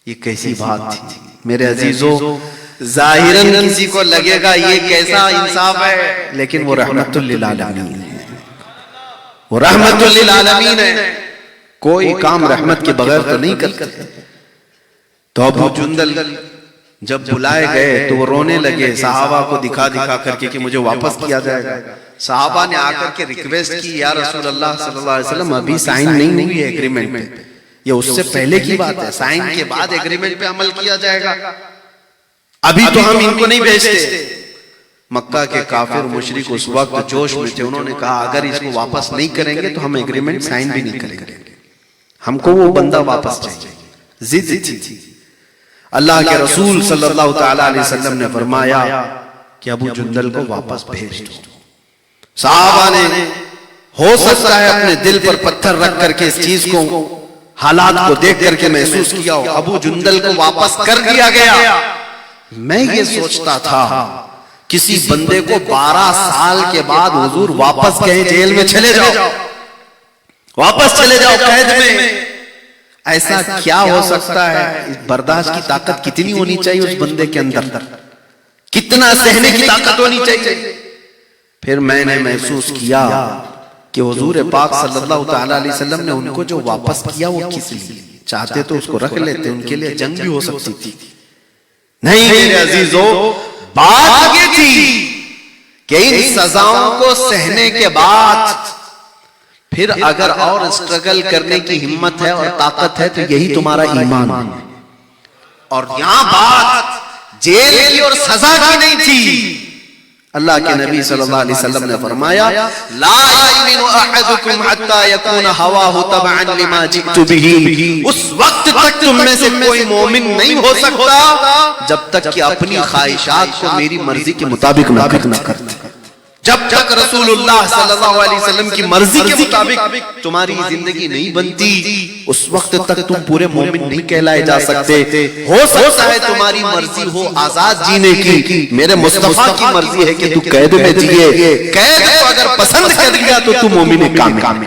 B: یہ کیسی بات تھی میرے عزیزوں. ظاہراً کسی کو لگے گا یہ کیسا انصاف ہے، لیکن وہ رحمت للعالمین ہے، وہ رحمت للعالمین ہے. کوئی کام رحمت کے بغیر تو نہیں کرتے. تو ابو جندل جب بلائے گئے تو وہ رونے لگے، صحابہ کو دکھا دکھا کر کے کہ مجھے واپس کیا جائے گا. صحابہ نے آ کر کے ریکویسٹ کی، یا رسول اللہ صلی اللہ علیہ وسلم ابھی سائن نہیں ہوئی ہے ایگریمنٹ پہ، یہ اس سے پہلے کی بات ہے، سائن کے بعد ایگریمنٹ پہ عمل کیا جائے گا، ابھی تو ہم ان کو نہیں بھیجتے. مکہ کے کافر مشرک اس وقت جوش میں تھے، انہوں نے کہا اگر اس کو واپس نہیں کریں گے تو ہم ایگریمنٹ سائن بھی نہیں کریں گے، ہم کو وہ بندہ واپس چاہیے، ضد تھی۔ اللہ کے رسول صلی اللہ تعالیٰ علیہ وسلم نے فرمایا کہ ابو جندل کو واپس بھیج دو۔ صحابہ نے ہو سکتا ہے اپنے دل پر پتھر رکھ کر کے اس چیز کو، حالات کو دیکھ کر کے محسوس کیا ہو، ابو جندل کو واپس کر دیا گیا۔ میں یہ سوچتا تھا کسی بندے کو 12 سال کے بعد حضور واپس کہیں جیل میں چلے جاؤ، واپس چلے جاؤ قید میں، ایسا کیا ہو سکتا ہے؟ برداشت کی طاقت کتنی ہونی چاہیے اس بندے کے اندر، کتنا سہنے کی طاقت ہونی چاہیے۔ پھر میں نے محسوس کیا کہ حضور پاک صلی اللہ تعالیٰ علیہ وسلم نے ان کو جو واپس کیا وہ کس لیے؟ چاہتے تو اس کو رکھ لیتے، ان کے لیے جنگ بھی ہو سکتی تھی۔ نہیں میرے عزیزو، بات یہ تھی کہ ان سزاؤں کو سہنے کے بعد پھر اگر اور اسٹرگل کرنے کی ہمت ہے اور طاقت ہے تو یہی تمہارا ایمان ہے۔ اور یہاں بات جیل کی اور سزا کی نہیں تھی۔ اللہ کے نبی صلی اللہ علیہ وسلم نے فرمایا لا یؤمن احدکم حتی یکون ہواہ تبعا لما جئت بہ، اس وقت تک تم میں سے کوئی مومن نہیں ہو سکتا جب تک کہ اپنی خواہشات کو میری مرضی کے مطابق نہ کرتا۔ جب تک رسول اللہ صلی اللہ علیہ وسلم کی مرضی کے مطابق تمہاری زندگی نہیں بنتی، اس وقت تک تم پورے مومن نہیں کہلائے جا سکتے۔ ہو سکتا ہے تمہاری مرضی ہو آزاد جینے کی، میرے مصطفیٰ کی مرضی ہے کہ تو قید میں جیے، قید کو اگر پسند کر لیا تو تو مومن کامل۔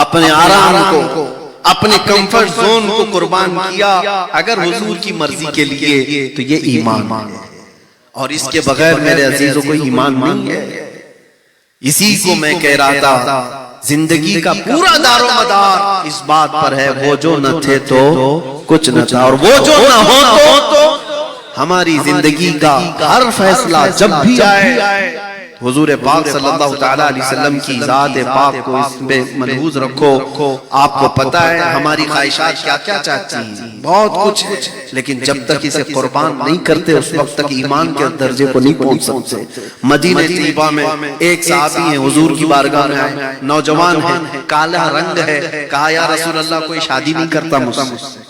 B: اپنے آرام کو، اپنے کمفرٹ زون کو قربان کیا اگر حضور کی مرضی کے لیے، تو یہ ایمان ہے۔ اور اس کے بغیر میرے عزیزوں کو ایمان نہیں ہے۔ اسی کو میں کہہ رہا تھا، زندگی کا پورا دار و مدار اس بات پر ہے، وہ جو نہ تھے تو کچھ نہ تھا، اور وہ جو نہ ہو تو ہماری زندگی کا ہر فیصلہ جب بھی آئے حضور پاک صلی اللہ تعالیٰ علیہ وسلم کی ذات پاک کو اس میں ملحوظ رکھو۔ آپ کو پتہ ہے ہماری خواہشات کیا کیا چاہتی ہیں، بہت کچھ ہے، لیکن جب تک اسے قربان نہیں کرتے اس وقت تک ایمان کے درجے کو نہیں پہنچ سکتے۔ مدینہ طیبہ میں ایک صحابی ہیں، حضور کی بارگاہ میں آئے، نوجوان ہیں، کالا رنگ ہے، کہا یا رسول اللہ کوئی شادی نہیں کرتا مجھ سے،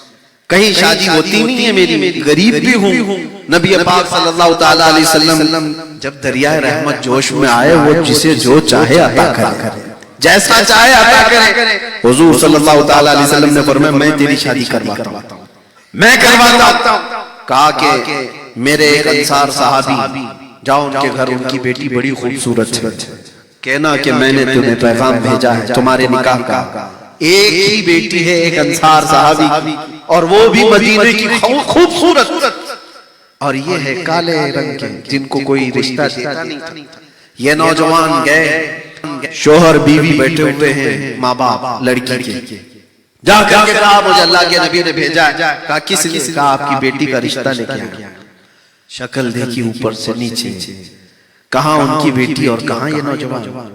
B: کہیں شادی ہوتی نہیں ہے میری، غریب بھی ہوں۔ نبی پاک صلی اللہ تعالیٰ علیہ وسلم جب دریائے رحمت جوش میں آئے، وہ جسے جو چاہے عطا کرے، جیسا چاہے عطا کرے۔ حضور صلی اللہ تعالیٰ علیہ وسلم نے فرمایا میں تیری شادی کرواتا ہوں، میں کرواتا ہوں۔ کہا کہ میرے ایک انصار صحابی، جاؤ ان کے گھر، ان کی بیٹی بڑی خوبصورت ہے، کہنا کہ میں نے تمہیں پیغام بھیجا ہے تمہارے نکاح کا۔ ایک ہی بیٹی ہے ایک انصار صحابی، اور وہ بھی مدینے کی خوبصورت، اور یہ ہے کالے رنگ کے جن کو کوئی رشتہ دیتا نہیں تھا۔ یہ نوجوان گئے، شوہر بیوی بیٹھے ہوئے ہیں، ماں باپ لڑکی کے، جا کر کے کہا مجھے اللہ کے نبی نے بھیجا ہے۔ کہا کس لیے؟ کہا آپ کی بیٹی کا رشتہ لے کے آیا۔ شکل دیکھی اوپر سے نیچے، کہاں ان کی بیٹی اور کہاں یہ نوجوان۔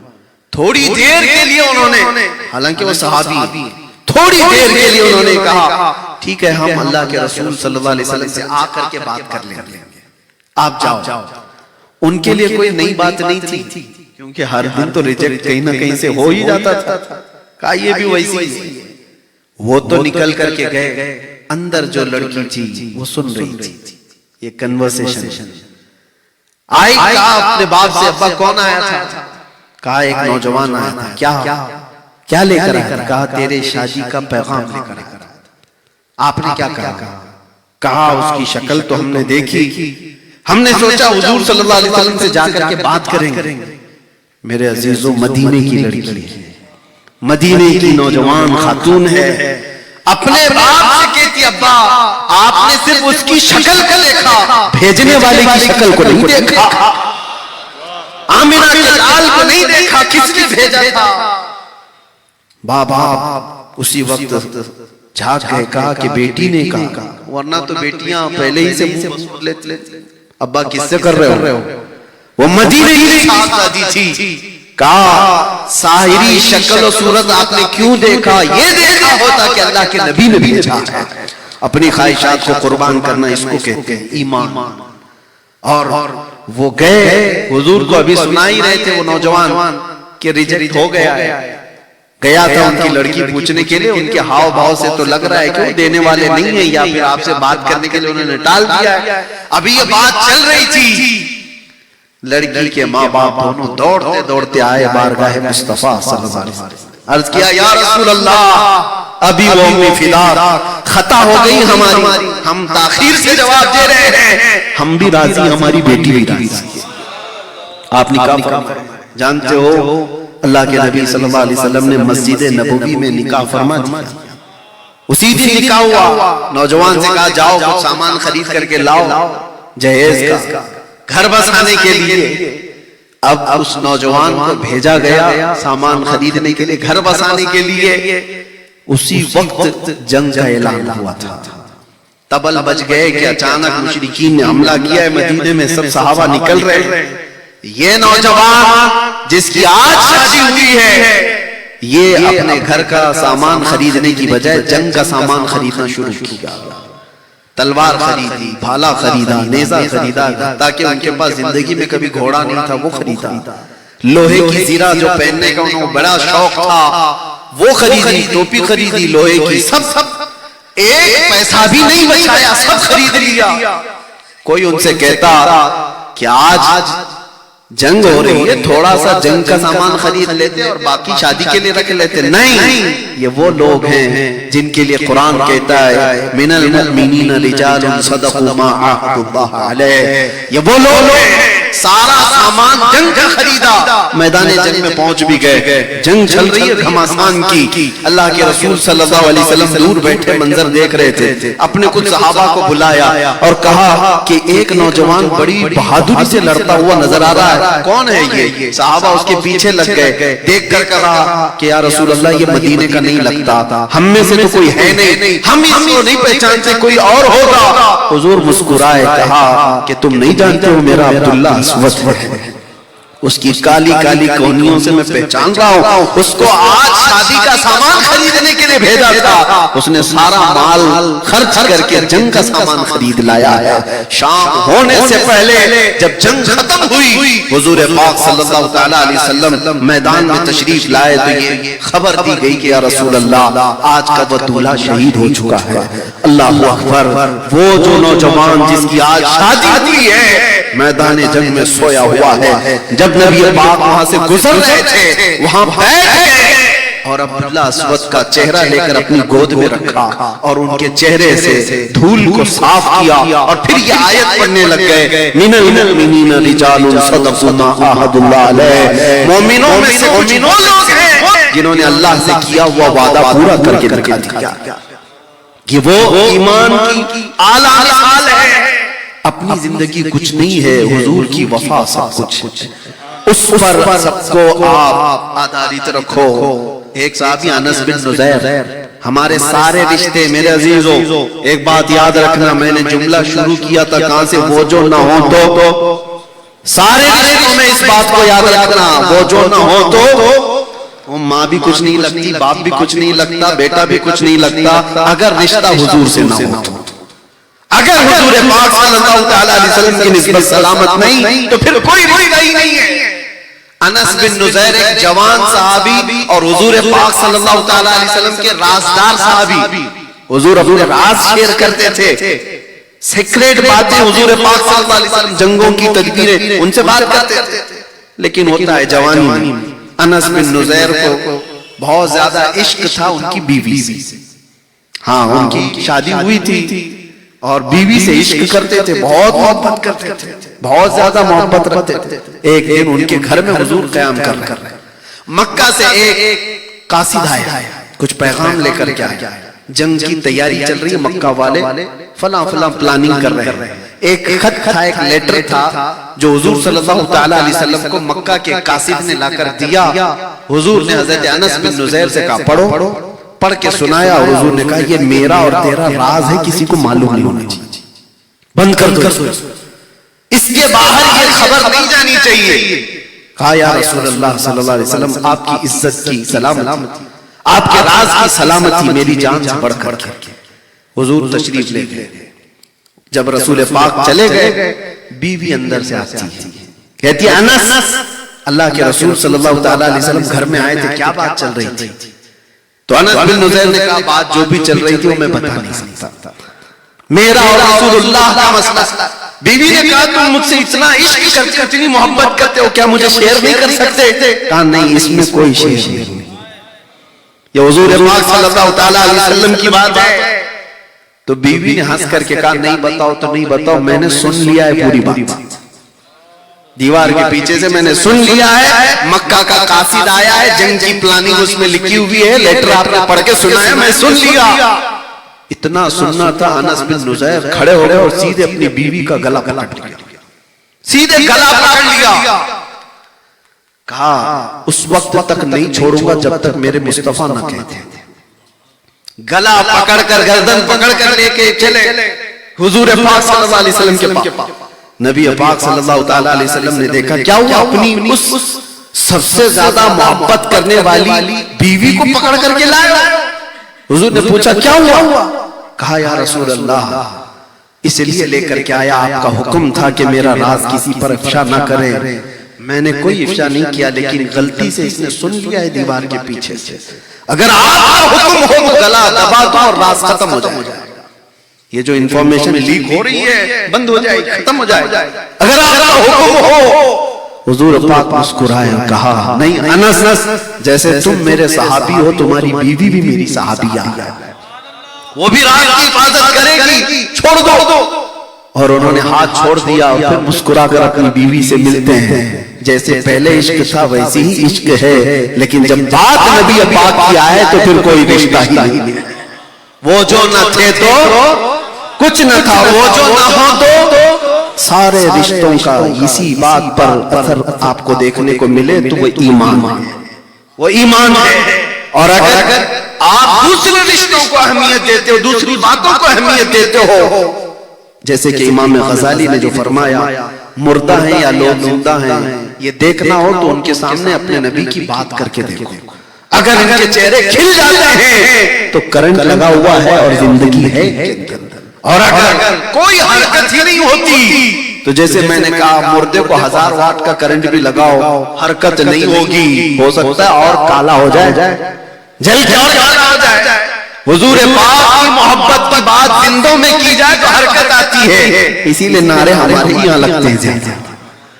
B: تھوڑی دیر کے لیے انہوں نے، حالانکہ وہ صحابی، تھوڑی دیر کے لیے انہوں نے کہا ٹھیک ہے ہم اللہ کے رسول صلی اللہ علیہ وسلم سے آ کر کے بات کر لیں گے، آپ جاؤ۔ ان کے لیے کوئی نئی بات نہیں تھی، کیونکہ ہر دن تو ریجیکٹ کہیں نہ کہیں سے ہو ہی جاتا تھا۔ کہا یہ بھی ویسی ہے۔ وہ تو نکل کر کے گئے، اندر جو لڑکی تھی وہ سن رہی تھی یہ کنورسیشن۔ آئی، کہا اپنے باپ سے ابا کون آیا تھا؟ کہا ایک نوجوان آیا تھا۔ کیا لے کر آیا؟ کہا تیرے شادی کا پیغام لے کر آیا۔ آپ نے کیا کہا؟ کہا اس کی شکل تو ہم نے دیکھی، ہم نے سوچا حضور صلی اللہ علیہ وسلم سے جا کر کے بات کریں گے۔ میرے عزیزو مدینے کی لڑکی ہے، مدینے کی نوجوان خاتون ہے، اپنے باپ سے کہتی ابا آپ نے صرف اس کی شکل کو دیکھا، بھیجنے والے کی شکل کو نہیں دیکھا، آمینہ کے لال کو نہیں دیکھا، کس نے بھیجا تھا؟ بابا اسی وقت جھاگ گئے، کہا کہ بیٹی نے کہا، ورنہ تو بیٹیاں پہلے ہی سے منہ بسور لیتے، ابا کس سے کر رہے ہو؟ وہ مدینے کی شہزادی تھی۔ کہا ساحری شکل و صورت آپ نے کیوں دیکھا؟ یہ دیکھا ہوتا کہ اللہ کے نبی نے بھیجا ہے۔ اپنی خواہشات کو قربان کرنا اس کو کہتے ہیں ایمان۔ اور وہ گئے حضور کو ابھی سنا ہی رہے تھے وہ نوجوان کہ ریجیکٹ ہو گیا ہے. گیا تھا ان کی لڑکی پوچھنے کے لیے, ان کے ہاؤ بھاؤ سے تو لگ رہا ہے کہ وہ دینے والے نہیں ہیں, یا پھر آپ سے بات کرنے کے لیے انہوں نے ٹال دیا ہے. ابھی یہ بات چل رہی تھی, لڑکی کے ماں باپ دونوں دوڑتے دوڑتے آئے بارگاہ مصطفیٰ صلی اللہ علیہ وسلم. عرض کیا یا رسول اللہ, ابھی وہ امی فدا خطا ہو گئی ہماری, ہم تاخیر سے جواب دے رہے ہیں, ہم بھی راضی, ہماری بیٹی بھی راضی. آپ نکاح فرمائے. جانتے ہو اللہ کے نبی صلی اللہ علیہ وسلم نے مسجد نبوی میں نکاح فرما دیا. اسی دن نکاح ہوا. نوجوان سے کہا جاؤ کچھ سامان خرید کر کے لاؤ جہیز کا, گھر بسانے کے لیے. اب اس نوجوان کو بھیجا گیا سامان خریدنے کے لیے, گھر بسانے کے لیے. اسی وقت جنگ کا اعلان ہوا تھا. تبل بج گئے کہ اچانک مشرکین نے حملہ کیا ہے مدینے میں. سب صحابہ نکل رہے ہیں. یہ نوجوان جس کی آج شادی ہوئی ہے, یہ اپنے گھر کا سامان خریدنے کی بجائے جنگ کا سامان خریدنا شروع کیا. تلوار خریدی, بھالا خریدا, نیزہ خریدا, تاکہ ان کے پاس زندگی میں کبھی گھوڑا نہیں تھا وہ خریدا. لوہے کی زیرہ جو پہننے کا انہوں بڑا شوق تھا وہ خریدی, ٹوپی خریدی لوہے کی. سب ایک پیسہ بھی نہیں بچایا, سب خرید لیا. کوئی ان سے کہتا کہ آج جنگ ہو رہی ہے, تھوڑا سا جنگ کا سامان خرید لیتے اور باقی شادی کے لیے رکھ لیتے. نہیں, یہ وہ لوگ ہیں جن کے لیے قرآن کہتا ہے من المؤمنین رجال صدقوا ما عاهدوا اللہ علیہ. یہ وہ لوگ ہیں سارا سامان جنگ کا خریدا, میدان جنگ میں پہنچ بھی گئے. جنگ چل رہی ہے گھماسان کی. اللہ کے رسول صلی اللہ علیہ وسلم دور بیٹھے منظر دیکھ رہے تھے. اپنے کچھ صحابہ کو بلایا اور کہا کہ ایک نوجوان بڑی بہادری سے لڑتا ہوا نظر آ رہا ہے, کون ہے یہ؟ صحابہ اس کے پیچھے لگ گئے. دیکھ کر کہا کہ یا رسول اللہ یہ مدینے کا نہیں لگتا, ہم میں سے تو کوئی ہے نہیں, ہم اس کو نہیں پہچانتے, کوئی اور ہوگا. حضور مسکرائے کہا کہ تم نہیں جانتے ہو میرا عبداللہ اسود ہے, اس کی کالی کالی کونیوں سے میں پہچان رہا ہوں. اس کو آج شادی کا سامان خریدنے کے لیے بھیجا تھا, اس نے سارا مال خرچ کر کے جنگ کا سامان خرید لایا ہے. شام ہونے سے پہلے جب جنگ ختم ہوئی, حضور پاک صلی اللہ تعالی علیہ وسلم میدان میں تشریف لائے تو یہ خبر دی گئی کہ یا رسول اللہ آج کا وہ دولہا شہید ہو چکا ہے. اللہ اکبر. وہ جو نوجوان جس کی آج شادی ہوئی ہے میدان جنگ میں سویا ہوا ہے. جب نبی پاک وہاں سے گزر رہے تھے وہاں بیٹھ گئے اور عبداللہ اسود کا چہرہ لے کر اپنی گود میں رکھا اور ان کے چہرے سے دھول کو صاف کیا اور پھر یہ آیت پڑھنے لگ گئے من المؤمنین رجال صدقوا ما عاهدوا اللہ علیہ. مومنوں میں سے کچھ وہ لوگ ہیں جنہوں نے اللہ سے کیا ہوا وعدہ پورا کر کے دکھا دیا. یہ وہ ایمان کی اعلیٰ مثال ہے. اپنی زندگی کچھ نہیں ہے, حضور کی وفا سب کچھ. اس پر سب کو آپ آدھارت رکھو. ایک صحابی انس بن نزیر, ہمارے سارے رشتے میرے عزیزوں ایک بات یاد رکھنا, میں نے جملہ شروع کیا تھا کہاں سے, وہ جو نہ ہو تو, سارے رشتوں میں اس بات کو یاد رکھنا, وہ جو نہ ہو تو ماں بھی کچھ نہیں لگتی, باپ بھی کچھ نہیں لگتا, بیٹا بھی کچھ نہیں لگتا, اگر رشتہ حضور سے نہ ہو تو. اگر حضور پاک صلی اللہ تعالی علیہ وسلم کی نسبت سلامت نہیں تو پھر کوئی رشتہ ہی نہیں ہے. انس بن نزیر ایک جوان صحابی اور حضور پاک صلی اللہ تعالی علیہ وسلم کے رازدار صحابی. حضور اپنے راز شیئر کرتے تھے, سیکریٹ باتیں حضور پاک صلی اللہ علیہ وسلم, جنگوں کی تدبیریں ان سے بات کرتے تھے. لیکن ہوتا ہے جوانی میں انس بن نزیر کو بہت زیادہ عشق تھا ان کی بیوی سے. ہاں, ان کی شادی ہوئی تھی اور بیوی سے عشق کرتے تھے, بہت محبت کرتے تھے, بہت زیادہ محبت رکھتے تھے. ایک دن ان کے گھر میں حضور قیام کر رہے ہیں. مکہ سے ایک قاصد آیا, کچھ پیغام لے کر کے آیا. جنگ کی تیاری چل رہی ہے, مکہ والے فلاں فلاں پلاننگ کر رہے ہیں. ایک خط تھا, ایک لیٹر تھا جو حضور صلی اللہ تعالی علیہ وسلم کو مکہ کے قاصد نے لا کر دیا. حضور نے حضرت انس بن نزیر سے کہا پڑھو. پڑھ کے سنایا اور حضور نے کہا یہ میرا اور تیرا راز ہے, کسی کو معلوم نہیں ہونا چاہیے, بند کر دو, اس کے باہر یہ خبر نہیں جانی چاہیے. کہا یا رسول اللہ صلی اللہ علیہ وسلم آپ کی عزت کی سلامتی, آپ کے راز کی سلامتی میری جان سے بڑھ کر. حضور تشریف لے گئے. جب رسول پاک چلے گئے بیوی اندر سے آتی ہے، کہتی ہے انس، اللہ کے رسول صلی اللہ تعالیٰ علیہ وسلم گھر میں آئے تھے، کیا بات چل رہی تھی؟ تو انس بن نزیر نے کہا بات جو بھی چل رہی تھی وہ میں بتا نہیں سکتا، میرا اور رسول اللہ کا مسئلہ۔ بیوی نے کہا تم مجھ سے اتنا عشق کرتے، اتنی محبت کرتے ہو، کیا مجھے شیئر نہیں کر سکتے؟ کہا نہیں، اس میں کوئی شیئر نہیں، یہ حضور پاک صلی اللہ تعالیٰ علیہ وسلم کی بات ہے۔ تو بیوی نے ہنس کر کے کہا نہیں بتاؤ تو نہیں بتاؤ، میں نے سن لیا ہے پوری بات، دیوار کے پیچھے سے میں نے سن لیا ہے، مکہ کا قاصد آیا ہے، جنگ کی پلاننگ اس میں لکھی ہوئی ہے، لیٹر آپ نے پڑھ کے سنا ہے، میں سن لیا۔ اتنا سننا تھا، انس بن نزیر کھڑے ہو گئے اور سیدھے اپنی بیوی کا گلا پکڑ لیا، سیدھے گلا پکڑ لیا، کہا اس وقت تک نہیں چھوڑوں گا جب تک میرے مصطفیٰ نہ کہتے۔ گلا پکڑ کر گردن پکڑ کر لے کے چلے حضور پاک صلی اللہ علیہ وسلم کے پاس۔ نبی پاک صلی اللہ تعالیٰ علیہ وسلم نے دیکھا کیا ہوا، اپنی اس سب سے زیادہ محبت کرنے والی بیوی کو پکڑ کر کے لائے۔ حضور نے پوچھا کیا ہوا؟ کہا یا رسول اللہ اس لیے لے کر کے آیا، آپ کا حکم تھا کہ میرا راز کسی پر افشا نہ کرے، میں نے کوئی افشا نہیں کیا، لیکن غلطی سے اس نے سن لیا ہے دیوار کے پیچھے سے، اگر آپ کا حکم ہو تو گلا دبا دو اور راز ختم ہو جائے، یہ جو انفارمیشن لیک ہو رہی ہے بند ہو جائے، ختم ہو جائے، اگر آپ کا حکم ہو۔ حضور پاک مسکرائے اور کہا نہیں انس، جیسے تم میرے صحابی ہو تمہاری بیوی بھی میری صحابیہ ہے، وہ بھی راز کی حفاظت کرے گی، چھوڑ دو۔ اور انہوں نے ہاتھ چھوڑ دیا اور پھر مسکرا کر اپنی بیوی سے ملتے ہیں، جیسے پہلے عشق تھا ویسی ہی عشق ہے، لیکن جب بات نبی پاک کی آئے تو پھر کوئی رشتہ ہی نہیں ہے، وہ جو نہ تھے تو کچھ نہ تھا، وہ جو نہ ہو تو سارے رشتوں کا اسی بات پر اثر آپ کو دیکھنے کو ملے تو وہ ایمان ہے، وہ ایمان ہے۔ اور اگر آپ دوسرے رشتوں کو اہمیت دیتے ہو، دوسری باتوں کو اہمیت دیتے ہو، جیسے کہ امام غزالی نے جو فرمایا مردہ ہیں یا لوگ زندہ ہیں، یہ دیکھنا ہو تو ان کے سامنے اپنے نبی کی بات کر کے دیکھو، اگر ان کے چہرے کھل جاتے ہیں تو کرنٹ لگا ہوا ہے اور زندگی ہے، اور اگر کوئی حرکت ہی نہیں ہوتی تو جیسے میں نے کہا مردے کو 1000 واٹ کا کرنٹ بھی لگاؤ حرکت نہیں ہوگی، ہو سکتا ہے اور کالا ہو جائے، جل کے اور کالا ہو جائے۔ حضور پاک کی محبت کی بات زندوں میں کی جائے تو حرکت آتی ہے، اسی لیے نعرے ہمارے یہاں لگتے ہیں زیادہ،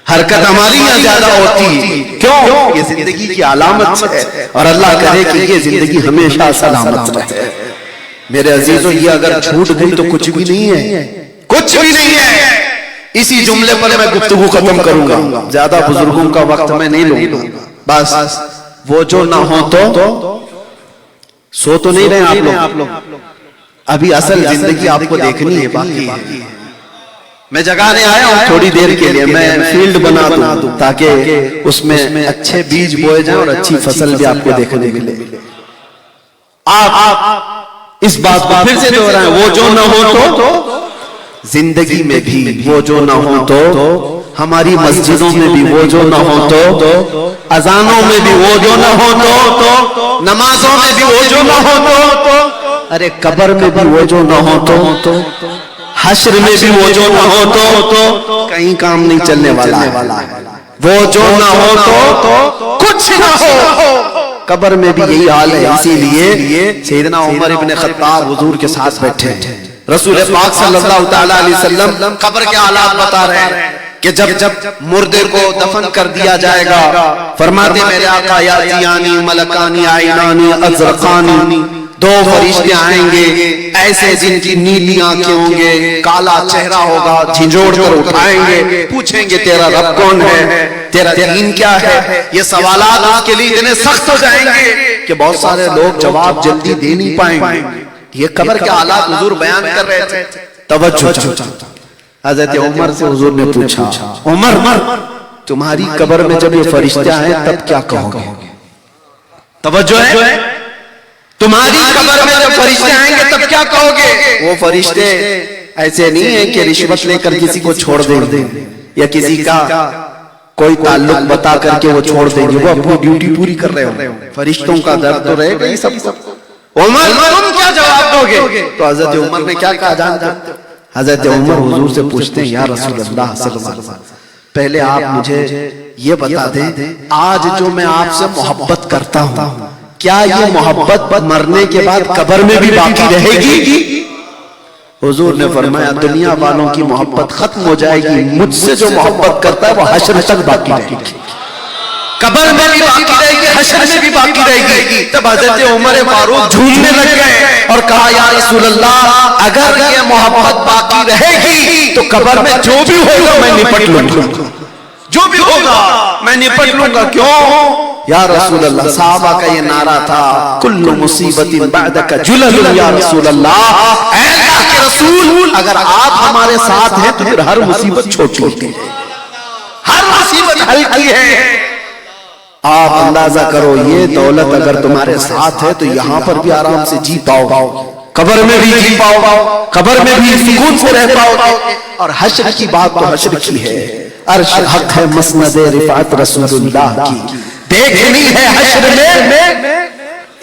B: حرکت ہماری یہاں زیادہ ہوتی، کیوں؟ یہ زندگی کی علامت ہے، اور اللہ کرے کہ یہ زندگی ہمیشہ سلامت رہے۔ میرے عزیزوں یہ اگر چھوٹ گئی تو کچھ بھی نہیں ہے، کچھ بھی نہیں ہے۔ اسی جملے پر میں گفتگو ختم کروں گا، زیادہ بزرگوں کا وقت میں نہیں لوں گا، بس وہ جو نہ ہو تو سو تو نہیں رہے آپ لوگ، ابھی اصل زندگی آپ کو دیکھنی ہے، باقی ہے۔ میں جگانے آیا ہوں تھوڑی دیر کے لیے، میں فیلڈ بنا دوں تاکہ اس میں اچھے بیج بوئے جائیں اور اچھی فصل بھی آپ کو دیکھنے ملے۔ آپ اس بات کو پھر سے دہرائیں، وہ جو نہ ہو تو زندگی میں بھی وہ جو نہ ہو تو، ہماری مسجدوں میں بھی وہ جو نہ ہو تو، اذانوں میں بھی وہ جو نہ ہو تو، نمازوں میں بھی وہ جو نہ ہو تو، ارے قبر میں بھی وہ جو نہ ہو تو، حشر میں بھی وہ جو نہ ہو تو، کہیں کام نہیں چلنے والا ہے، وہ جو نہ ہو تو کچھ نہ ہو۔ قبر میں بھی یہی حال ہے، اسی لیے سیدنا عمر ابن خطاب حضور کے ساتھ بیٹھے، رسول پاک صلی اللہ تعالیٰ علیہ وسلم قبر کے حالات بتا رہے ہیں کہ جب مردے کو دفن کر دیا جائے گا، فرماتے میرے آقا یاتیانی ملکانی عینانی ازرقانی، دو فرشتے آئیں گے ایسے جن کی نیلی آنکھیں ہوں گے، کالا چہرہ ہوگا، جھنجھوڑ کر اٹھائیں گے، پوچھیں گے تیرا رب کون ہے، تیرا دین کیا ہے۔ یہ سوالات اس کے لیے اتنے سخت ہو جائیں گے کہ بہت سارے لوگ جواب جلدی دے نہیں پائیں گے۔ یہ قبر کے حالات حضور بیان کر رہے تھے، توجہ چاہتا۔ حضرت عمر سے حضور نے پوچھا عمر تمہاری قبر میں جب یہ فرشتے آئے تب کیا کہو گے؟ توجہ ہے، تمہاری قبر میں جب فرشتے آئیں گے تب کیا کہو گے؟ وہ فرشتے ایسے نہیں ہیں کہ رشوت لے کر کسی کو چھوڑ دیں گے یا کسی کا کوئی تعلق بتا کر کے وہ چھوڑ دیں گے، وہ اپنی ڈیوٹی پوری کر رہے ہوں۔ فرشتوں کا درد تو رہے گا ہی سب کو۔ عمر تم کیا جواب دو گے؟ تو حضرت عمر نے کیا کہا جانتے ہو؟ حضرت عمر حضور سے پوچھتے ہیں یا رسول اللہ صلی اللہ علیہ وسلم پہلے آپ مجھے یہ بتا دیں آج جو میں آپ سے محبت کرتا ہوں کیا یہ محبت مرنے کے بعد قبر میں بھی باقی رہے گی؟ حضور نے فرمایا دنیا والوں کی محبت ختم ہو جائے گی، مجھ سے جو محبت کرتا ہے وہ حشر تک باقی رہے گی، قبر میں بھی باقی رہے گی، حشر میں بھی باقی رہے گی۔ تب حضرت عمر فاروق جھومنے لگ گئے اور کہا یا رسول اللہ اگر یہ محبت باقی رہے گی تو قبر میں جو بھی ہوگا میں نپٹ لوں گا، جو بھی ہوگا میں نپٹ لوں گا۔ کیوں یا رسول اللہ؟ صحابہ کا یہ نعرہ تھا کل مصیبت بعدک جلل یا رسول اللہ، اے اللہ کے رسول اگر آپ ہمارے ساتھ ہیں تو پھر ہر مصیبت چھوٹی ہے، ہر مصیبت ہلکی ہے۔ آپ اندازہ کرو یہ دولت اگر تمہارے ساتھ ہے تو یہاں پر بھی آرام سے جی پاؤ، قبر میں بھی جی پاؤ، قبر میں بھی سکون سے رہ پاؤ، اور حشر کی بات تو حشر کی ہے، عرش حق ہے مسند رفعت رسول اللہ کی، دیکھنی ہے حشر میں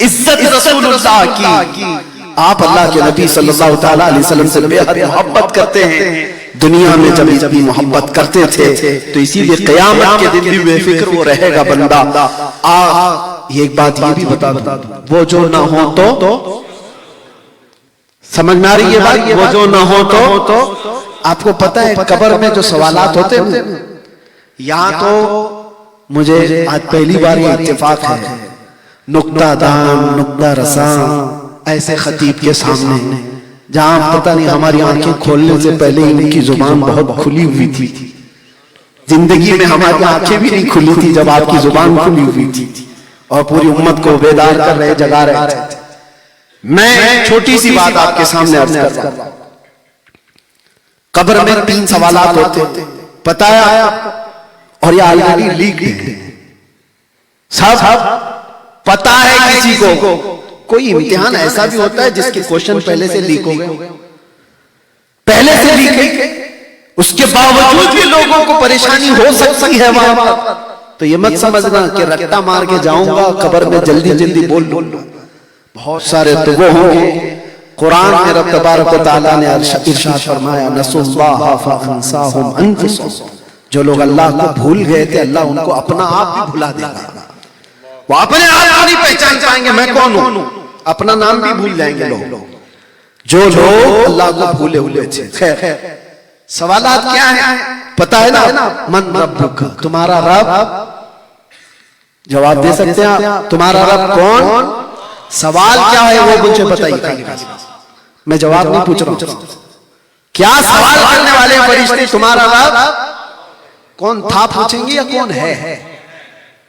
B: عزت رسول اللہ کی۔ آپ اللہ کے نبی صلی اللہ تعالیٰ علیہ وسلم سے بے حد محبت کرتے ہیں، دنیا میں جب محبت کرتے تھے تو اسی لیے قیامت کے دن بھی بے فکر وہ رہے گا بندہ۔ یہ ایک بات یہ بھی بتا دوں، وہ جو نہ ہو تو سمجھ میں آ رہی ہے بات، وہ جو نہ ہو تو آپ کو پتہ ہے قبر میں جو سوالات ہوتے ہیں یہاں تو مجھے آج پہلی بار یہ اتفاق ہے نکتہ دان نکتہ رساں ایسے خطیب کے سامنے، جہاں پتہ نہیں ہماری آنکھیں کھولنے سے پہلے ان کی زبان بہت کھلی ہوئی تھی، زندگی میں ہماری آنکھیں بھی نہیں کھلی تھی جب آپ کی زبان کھلی ہوئی تھی اور پوری امت کو بیدار کر رہے جگا رہے تھے۔ میں چھوٹی سی بات آپ کے سامنے عرض کر رہا ہوں، قبر میں 3 سوالات ہوتے پتہ ہے آپ کو، اور یہ آلریڈی لیک ہے، سب پتہ ہے کسی کو۔ کوئی امتحان ایسا بھی ہوتا ہے جس کے کوشچن پہلے سے لیک ہو گئے، پہلے سے لیک ہے، اس کے باوجود بھی لوگوں کو پریشانی ہو سکتی ہے وہاں پر، تو یہ مت سمجھنا کہ رٹا مار کے جاؤں گا قبر میں جلدی جلدی بول لوں۔ بہت سارے تو وہ ہوں گے، قرآن میں رب تبارک و تعالیٰ نے ارشاد فرمایا نسوا اللہ فانساہم انفسہم، جو لوگ اللہ کو بھول گئے تھے اللہ ان کو اپنا آپ بھی بھلا دے گا، وہ اپنے آپ کو نہیں پہچان پائیں گے میں کون ہوں، اپنا نام بھی بھول جائیں گے لوگ، جو لوگ اللہ کو بھولے ہوئے تھے۔ خیر سوالات کیا ہیں پتہ ہے نا؟ من ربک، تمہارا رب، جواب دے سکتے ہیں تمہارا رب کون؟ سوال کیا ہے وہ مجھے بتائیے، میں جواب نہیں پوچھ رہا ہوں، کیا سوال کرنے والے فرشتے تمہارا رب کون تھا پوچھیں گے یا کون ہے؟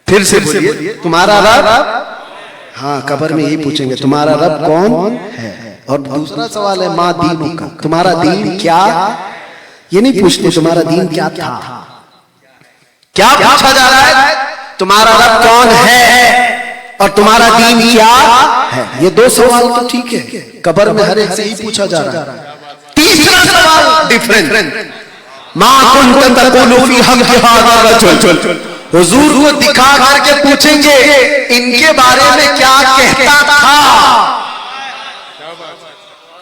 B: پھر سے بولیے تمہارا رب، ہاں قبر میں یہی پوچھیں گے تمہارا رب کون ہے۔ اور دوسرا سوال ہے ما دینک، تمہارا دین کیا، یہ نہیں پوچھتے تمہارا دین کیا تھا، کیا پوچھا جا رہا ہے تمہارا رب کون ہے اور تمہارا دین کیا ہے۔ یہ 2 سوال تو ٹھیک ہے، قبر میں ہر ایک سے ہی پوچھا جا رہا ہے۔ تیسرا سوال ڈیفرنٹ، ما کنت تقول فی حق ھذا الرجل، حضور کو دکھا کر کے پوچھیں گے ان کے بارے میں کیا کہتا تھا،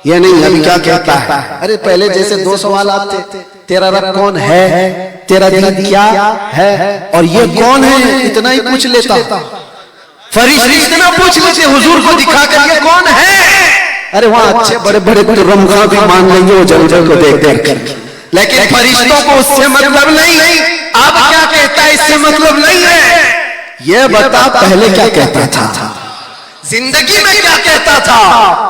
B: یہ نہیں ابھی کیا کہتا ہے۔ ارے پہلے جیسے 2 سوالات تھے، تیرا رب کون ہے، تیرا دین کیا ہے، اور یہ کون ہے، اتنا ہی پوچھ لیتا، فرشتے اتنا پوچھ لیتے حضور کو دکھا کر یہ کون ہے۔ ارے وہاں اچھے بڑے بڑے رمضان بھی مان لیں گے وہ جلجل کو دیکھ دیکھ کر، لیکن فرشتوں کو اس سے مطلب نہیں، اب کیا کہتا ہے اس سے مطلب نہیں ہے، یہ بتا پہلے کیا کہتا تھا، زندگی میں کیا کہتا تھا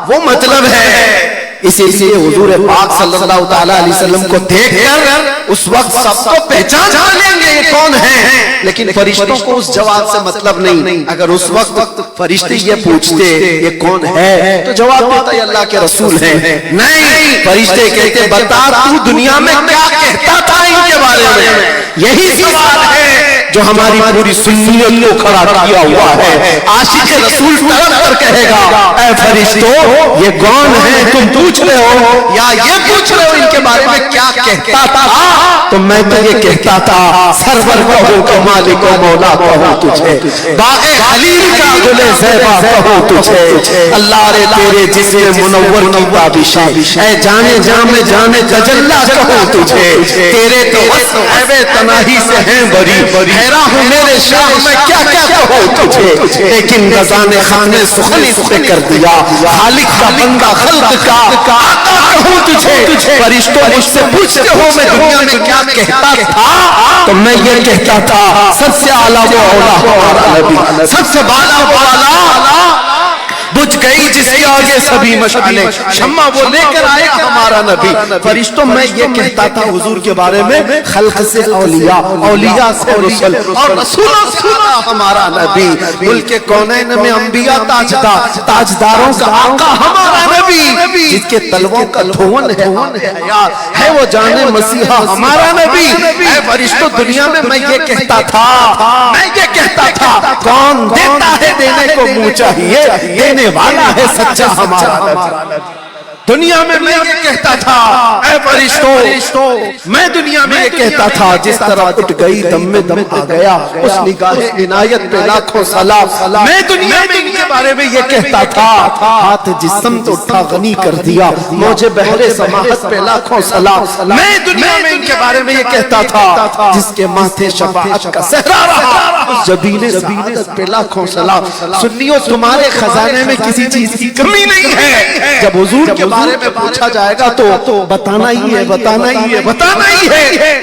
B: وہ مطلب ہے۔ اسی لیے حضور پاک صلی اللہ تعالیٰ علیہ وسلم کو دیکھ کر اس وقت سب کو پہچان لیں گے یہ کون ہے، لیکن فرشتوں کو اس جواب سے مطلب نہیں۔ اگر اس وقت فرشتے یہ پوچھتے یہ کون ہے تو جواب دیتا یہ اللہ کے رسول ہیں، نہیں، فرشتے کہتے بتا تو دنیا میں کیا کہتا تھا ان کے بارے میں، یہی سوال ہے جو ہماری پوری سنیت کو کھڑا کیا ہوا ہے. عاشق رسول تڑپ کر کہے گا اے فرشتوں یہ کون ہے تم پوچھ رہے ہو یا یہ پوچھ رہے ہو ان کے بارے میں کیا کہتا تھا؟ تو میں تو یہ کہتا تھا سرور کہو کہ مالک و مولا کہو تجھے, باغ خلیل کا گل زیبا کہو تجھے, اللہ رے تیرے جسم منور کی تابش اے جانے جامع جانے تجلا کہو تجھے, تیرے تو وصف عیب تناہی سے ہیں بری, حیران ہوں میرے شاہ میں کیا کیا کہو تجھے, لیکن رضا نے خانے سخنی سے کر دیا خالق کا بندہ خلق کا آقا کہوں تجھے. فرشتوں مجھ سے پوچھتے ہو میں دنیا میں کیا کہتا تھا, تو میں یہ کہتا تھا سب سے اعلیٰ و اولا ہمارا نبی, سب سے بالا و اعلیٰ بجھ گئی جس کے آگے سبھی مشعلیں, شمع وہ لے کر آئے ہمارا نبی. فرشتوں میں یہ کہتا تھا حضور کے بارے میں خلق سے اولیاء, اولیاء سے رسل, اور رسولوں سے ہمارا نبی. ملک کونین میں انبیاء تاجدار, تاجداروں کا آقا ہمارا نبی, جس کے تلووں کا دھون ہے وہ جانے مسیحا ہمارا نبی. اے فرشتوں دنیا میں میں یہ کہتا تھا کون دیتا ہے دینے کو منہ چاہیے, دینے والا ہے سچا ہمارا نبی. دنیا میں میں یہ کہتا تھا اے فرشتوں میں دنیا میں یہ کہتا تھا جس طرح اٹھ گئی دم میں دم آ گیا اس نگاہ عنایت پہ لاکھوں سلام. میں دنیا میں ان کے بارے میں یہ کہتا تھا ہاتھ جسم تو اٹھا غنی کر دیا موجے بحر سماحت پہ لاکھوں سلام. میں دنیا میں ان کے بارے میں یہ کہتا تھا جس کے ماتھے شفاعت کا صحرا رہا اس جبین سعادت پہ لاکھوں سلام. سنیو تمہارے خزانے میں کسی چیز کی کمی نہیں ہے, جب حضور کے بارے میں پوچھا جائے گا تو بتانا ہی ہے,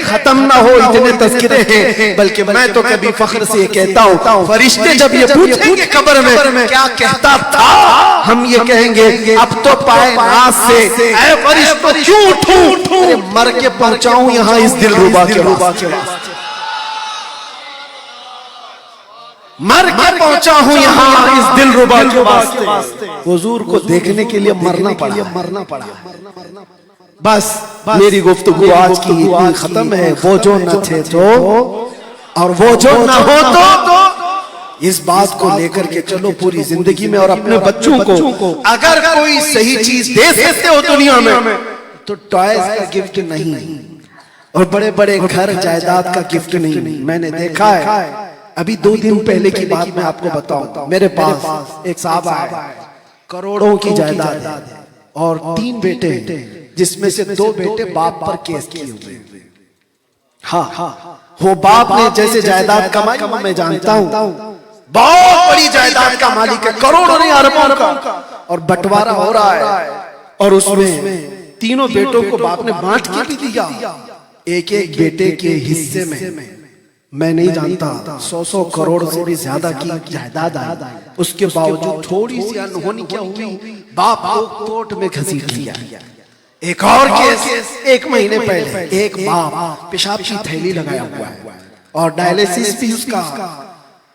B: ختم نہ ہو اتنے تذکرے ہیں. بلکہ میں تو کبھی فخر سے یہ کہتا ہوں فرشتے جب یہ پوچھیں گے قبر میں کیا کہتا تھا, ہم یہ کہیں گے اب تو پائے ناز سے اے فرشتوں کیوں اٹھوں, مر کے پہنچاؤں یہاں اس دل ربا کے واسطے, مر کے پہنچا ہوں یہاں اس دل ربا کے واسطے. حضور کو دیکھنے کے لیے مرنا پڑا. بس میری گفتگو آج کی ختم ہے. وہ جو نہ تھے تو اور وہ جو نہ ہو تو اس بات کو لے کر کے چلو پوری زندگی میں, اور اپنے بچوں کو اگر کوئی صحیح چیز دے سکتے ہو دنیا میں تو ٹوائز کا گفٹ نہیں, اور بڑے بڑے گھر جائیداد کا گفٹ نہیں. میں نے دیکھا ہے ابھی 2 دن پہلے کی بات میں آپ کو بتاؤں, میرے پاس ایک صاحب آئے, کروڑوں کی جائیداد اور 3 بیٹے جس میں سے 2 بیٹے باپ پر کیس کیے ہوئے. ہاں وہ باپ نے جیسے جائیداد کمائی میں جانتا ہوں بہت بڑی جائیداد کا مالک ہے, کروڑوں نہیں اربوں کا, اور بٹوارا ہو رہا ہے, اور اس میں 3 بیٹوں کو باپ نے بانٹ کے بھی دیا. ایک بیٹے کے حصے میں نہیں جانتا 100 کروڑ سے بھی زیادہ کی جائیداد آئی. اس کے باوجود تھوڑی سی انہونی کیا ہوئی, باپ کو کورٹ میں گھسیٹ لیا. ایک اور کیس 1 مہینے پہلے, ایک باپ پیشاب کی تھیلی لگایا ہوا ہے اور ڈائلیسس بھی اس کا,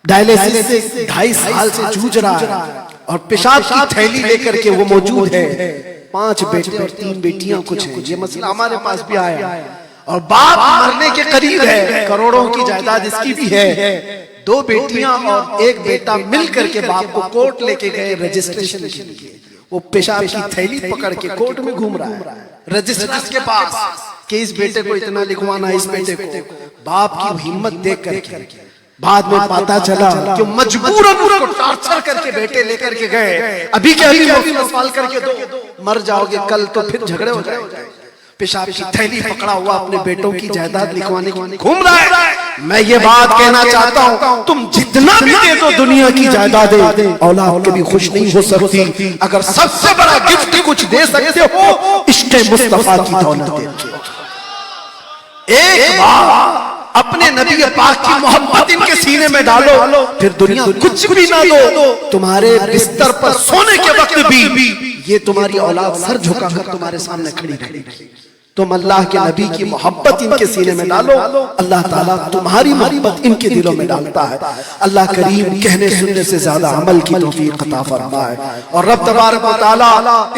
B: ڈائلیسس سے 2.5 سال سے جوجھ رہا ہے, اور پیشاب کی تھیلی لے کر کے وہ موجود ہے. 5 بیٹے اور 3 بیٹیاں کچھ ہیں. یہ مسئلہ ہمارے پاس بھی آیا, اور باپ مرنے کے قریب ہے, کروڑوں کی جائیداد اس کی بھی ہے. 2 بیٹیاں اور 1 بیٹا مل کر کے باپ کو کورٹ لے کے گئے رجسٹریشن کے لیے. وہ پیشاب کی تھیلی پکڑ کے کورٹ میں گھوم رہا ہے رجسٹرار کے پاس کہ اس بیٹے کو اتنا لکھوانا, اس بیٹے کو. باپ کی ہمت دیکھ کر کے بعد میں پتا چلا کہ مجبوراً اس کو ٹارچر کر کے بیٹے لے کر کے گئے. ابھی کیا سوال کر کے دو, مر جاؤ گے کل تو پھر جھگڑے ہو جائیں گے. پیشاب کی تھیلی پکڑا ہوا اپنے بیٹوں کی جائیداد لکھوانے کی گھوم رہا ہے. میں یہ بات کہنا چاہتا ہوں تم جتنا بھی دے دو دنیا کی جائیدادیں اولاد کبھی خوش نہیں ہو سکتی. اگر سب سے بڑا گفٹ کچھ دے سکتے ہو عشق مصطفیٰ کی دولت دے. ایک بار اپنے نبی پاک کی محبت ان کے سینے میں ڈالو, پھر دنیا کچھ بھی نہ دو, تمہارے بستر پر سونے کے وقت بھی یہ تمہاری اولاد سر جھکا کر تمہارے سامنے کھڑی رہے گی.
D: تم اللہ کے نبی کی محبت ان کے سینے میں ڈالو، اللہ تعالیٰ تمہاری محبت ان کے دلوں میں ڈالتا ہے۔ اللہ کریم کہنے سننے سے زیادہ عمل کی توفیق عطا فرمائے، اور رب تبارک و تعالیٰ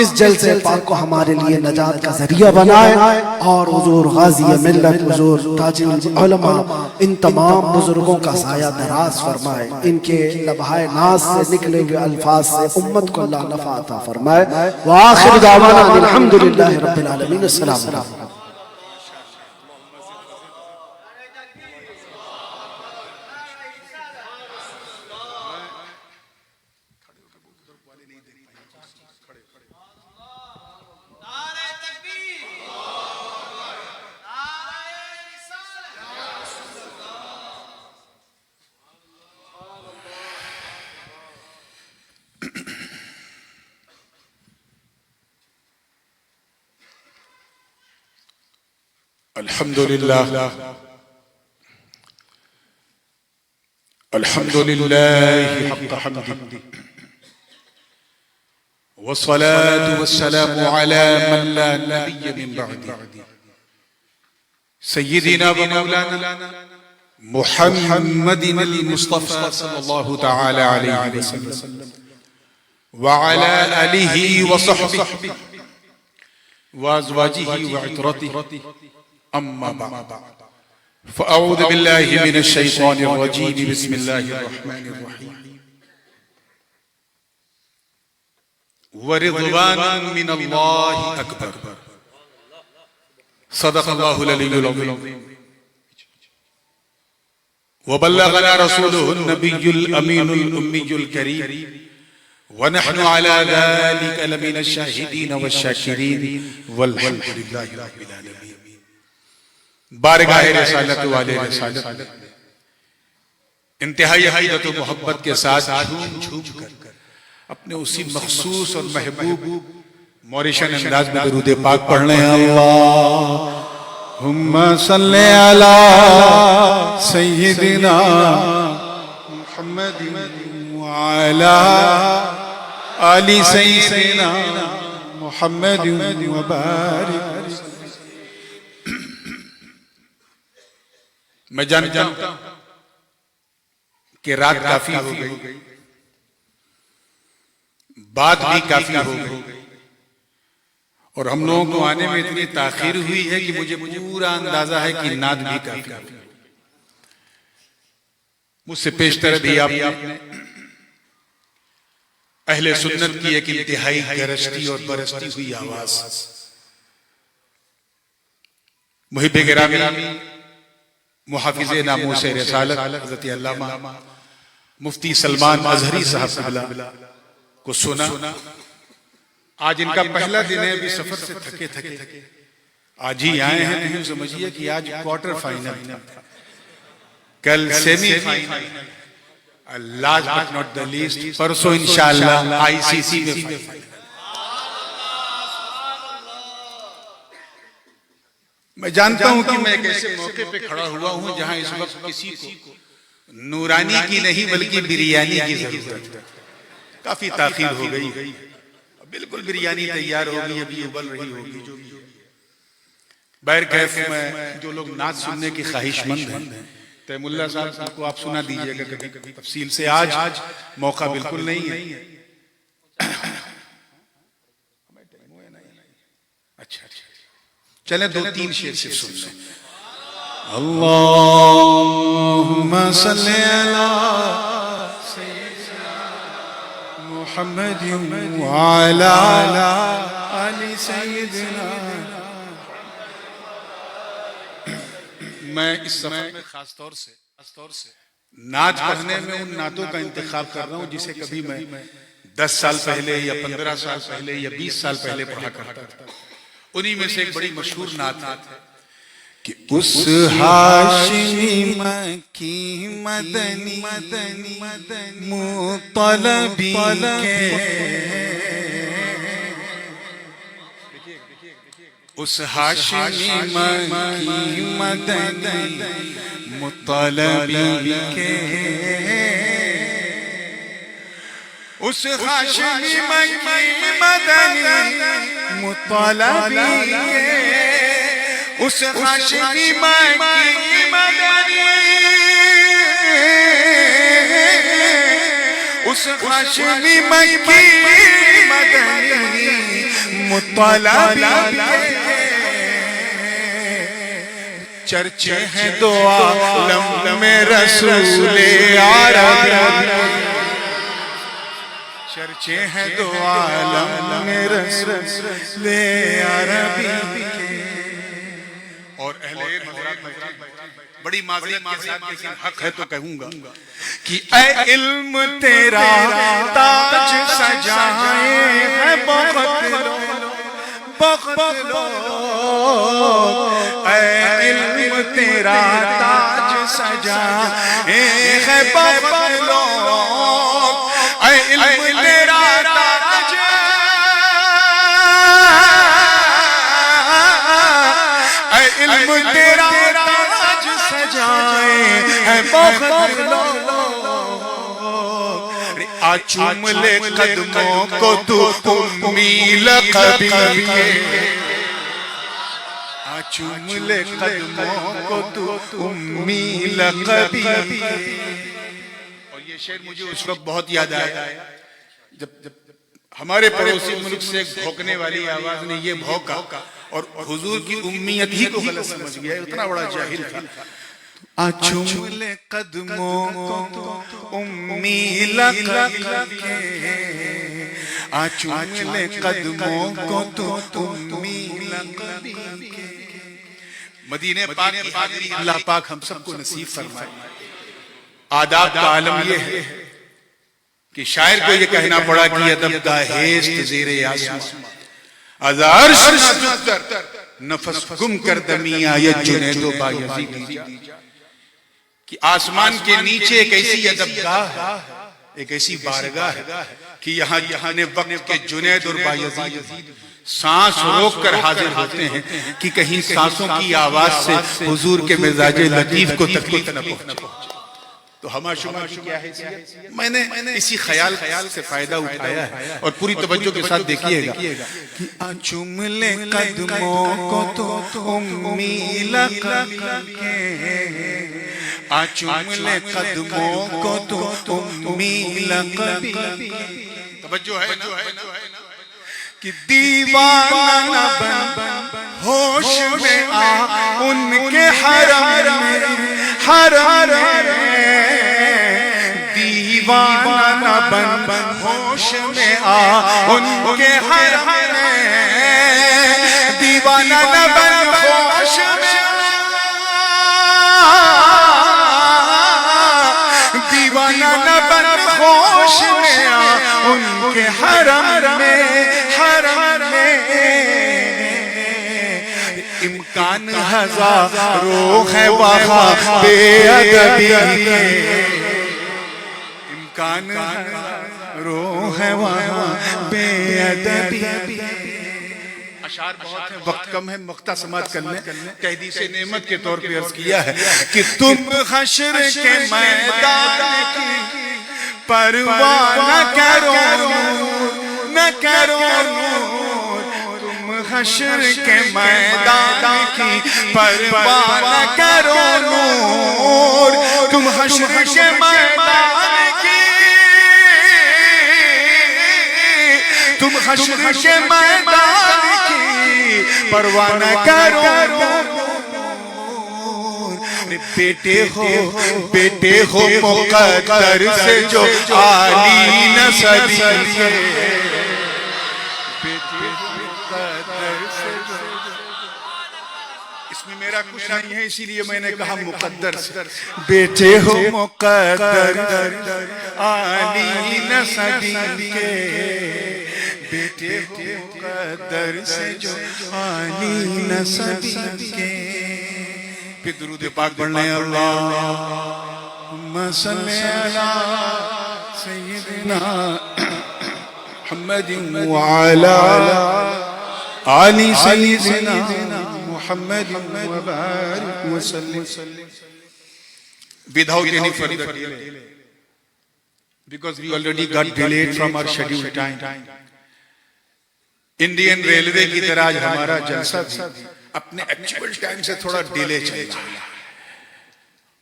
D: اس جلسے پاک کو ہمارے لیے نجات کا ذریعہ بنائے، اور حضور غازی ملت، حضور تاج العلماء، ان تمام بزرگوں کا سایہ دراز فرمائے، ان کے لبہائے ناز سے نکلے ہوئے الفاظ سے امت کو اللہ نفع عطا فرمائے۔ وآخر دعوانا الحمدللہ رب العالمین۔ السلام علیکم۔
E: الحمدللہ الحمدللہ حق حمدہ والصلاة والسلام على من لا نبي من بعد سيدنا ومولانا محمد المصطفى صلى الله تعالى عليه وسلم وعلى آله وصحبه وأزواجه وعطرته أما بعد فأعوذ بالله من الشيطان الرجيم بسم الله الرحمن الرحيم ورضوان من الله أكبر صدق الله العلي العظيم وبلغنا رسوله النبي الأمين الأمي الكريم ونحن على ذلك لمن الشاهدين والشاكرين والحمد لله رب العالمين۔ بارگاہ رسالت والے رسالت انتہائی عقیدت و محبت کے ساتھ جھوم جھوم کر اپنے اسی مخصوص اور محبوب موریشن انداز میں درود پاک پڑھنے ہیں۔ اللہم صلی علی سیدنا محمد وعلی آل سیدنا محمد وبارک۔ میں جانتا ہوں کہ رات کافی ہو گئی، بات بھی کافی ہو گئی، اور ہم لوگوں کو آنے میں اتنی تاخیر ہوئی ہے کہ مجھے پورا اندازہ ہے کہ نعت بھی کافی ہوئی۔ مجھ سے پیشتر بھی آپ نے اہل سنت کی ایک انتہائی گرجتی اور برستی ہوئی آواز، محب گرامی محافظ ناموس رسالت حضرت علامہ مفتی سلمان ازہری صاحب کو سنا۔ آج ان کا پہلا دن ہے، ابھی سفر سے تھکے آج ہی آئے ہیں، تو سمجھئے کہ آج کوارٹر فائنل تھا، کل semi final, last but not the least پرسوں انشاءاللہ آئی سی سی میں فائنل۔ میں جانتا ہوں کہ میں ایک ایسے موقع پہ کھڑا ہوا ہوں جہاں اس وقت کسی کو نورانی کی نہیں بلکہ بریانی کی ضرورت ہے۔ کافی تاخیر ہو گئی، بالکل بریانی تیار ہوگی، ابھی ابل رہی ہوگی۔ بہرکیف میں جو لوگ نعت سننے کی خواہش مند ہیں، تیم اللہ صاحب کو آپ سنا دیجئے گا کبھی تفصیل سے۔ آج موقع بالکل نہیں ہے۔ اچھا چلیں دو تین شعر سے سن لیں۔ اللہم صلی علی سیدنا محمد وعلی آل سیدنا۔ میں اس سفر میں خاص طور سے نعت پڑھنے میں ان نعتوں کا انتخاب کر رہا ہوں جسے کبھی میں 10 سال پہلے یا 15 سال پہلے یا 20 سال پہلے پڑھا کرتا تھا۔ انہی میں سے ایک بڑی مشہور نعت ہے کہ اس ہاشمی مکی مدنی مطلبی کے، اس ہاشمی مکی مدنی مطلبی کے، اس ہاشمی مکی مدنی مطلبی کے اس ہاشمی مکی مدنی اس ہاشمی مکی مدنی مطلبی چرچے ہیں دو عالم میں رسول عربی چرچے ہیں دو عالم میں رسول عربی اور اہل بڑی معذرت کے ساتھ لیکن حق ہے تو کہوں گا کہ اے علم تیرا تاج سجائے ہے بہت لوگ اے علم تیرا تاج سجائے ہے بہت لوگ اے علم تیرا تاج اے علم تیرا تاج سجائے ہے بہت لوگ چوم لے قدموں کو تو امی لقبی کے چوم لے قدموں کو تو امی لقبی کے اور یہ شعر مجھے اس وقت بہت یاد آیا جب ہمارے پڑوسی ملک سے ایک بھونکنے والی آواز نے یہ بھونکا اور حضور کی امیت ہی کو غلط سمجھ گیا اتنا بڑا جاہل تھا چوم لے قدموں کو تو امی لقبی کے چوم لے قدموں کو تو امی لقبی کے مدینہ پاک کی حاضری اللہ پاک ہم سب کو نصیب فرمائے آداب کا عالم یہ ہے کہ شاعر کو یہ کہنا پڑا کہ ادب کا ہیست زیر آسمان از عرش نزدر نفس گم کر دمی آیت جنید و بایزید کہ آسمان کے نیچے ایک ایسی ادبگاہ ہے ایک ایسی بارگاہ ہے کہ یہاں نے وقت کے جنید اور بایزید سانس روک کر حاضر ہوتے ہیں کہ کہیں سانسوں کی آواز سے حضور کے مزاج لطیف کو تکلیف نہ پہنچے تو ہما شما کی کیا ہے میں نے اسی خیال سے فائدہ اٹھایا ہے اور پوری توجہ کے ساتھ دیکھیے گا کہ چوم لے قدموں کو تو امی لقبی کے چوم لے قدموں کو تو امی لقبی توجہ ہے نا کہ دیوانہ نہ بن ہوش میں آ ان کے حرم میں دیوانہ نہ بن ہوش میں آ ان کے حرم میں دیوانہ نہ بن ہوش میں دیوانہ نہ بن ہوش میں آ ان کے حرم میں امکان ہزاروں ہے وہاں بے ادبی کے امکان ہزاروں ہے وہاں بے ادبی اشعار بہت ہیں وقت کم ہے مختصمات کرنے تحدیث نعمت کے طور پہ عرض کیا ہے کہ تم حشر کے میدان کی پرواہ نہ کرو تم حشر کے میدان کی پرواہ نہ کرو نور تم حشر کے میدان کی تم حشر کے میدان کی پرواہ نہ کرو بیٹے ہو مقدر سے جو عالی نسبی کے اس میں میرا کچھ نہیں ہے اسی لیے میں نے کہا مقدر سے بیٹے ہو مقدر عالی نسبی کے بیٹے ہو مقدر سے جو عالی نسبی کے پھر درود پاک پڑھنے اللہم صلی علی سیدنا محمد وعلا آل سیدنا محمد وبارک وسلم without any further delay because we already got delayed from our scheduled time Indian Railway کی طرح ہمارا جلسہ بھی اپنے ایکچوئل ٹائم سے تھوڑا ڈیلے چل رہا ہے،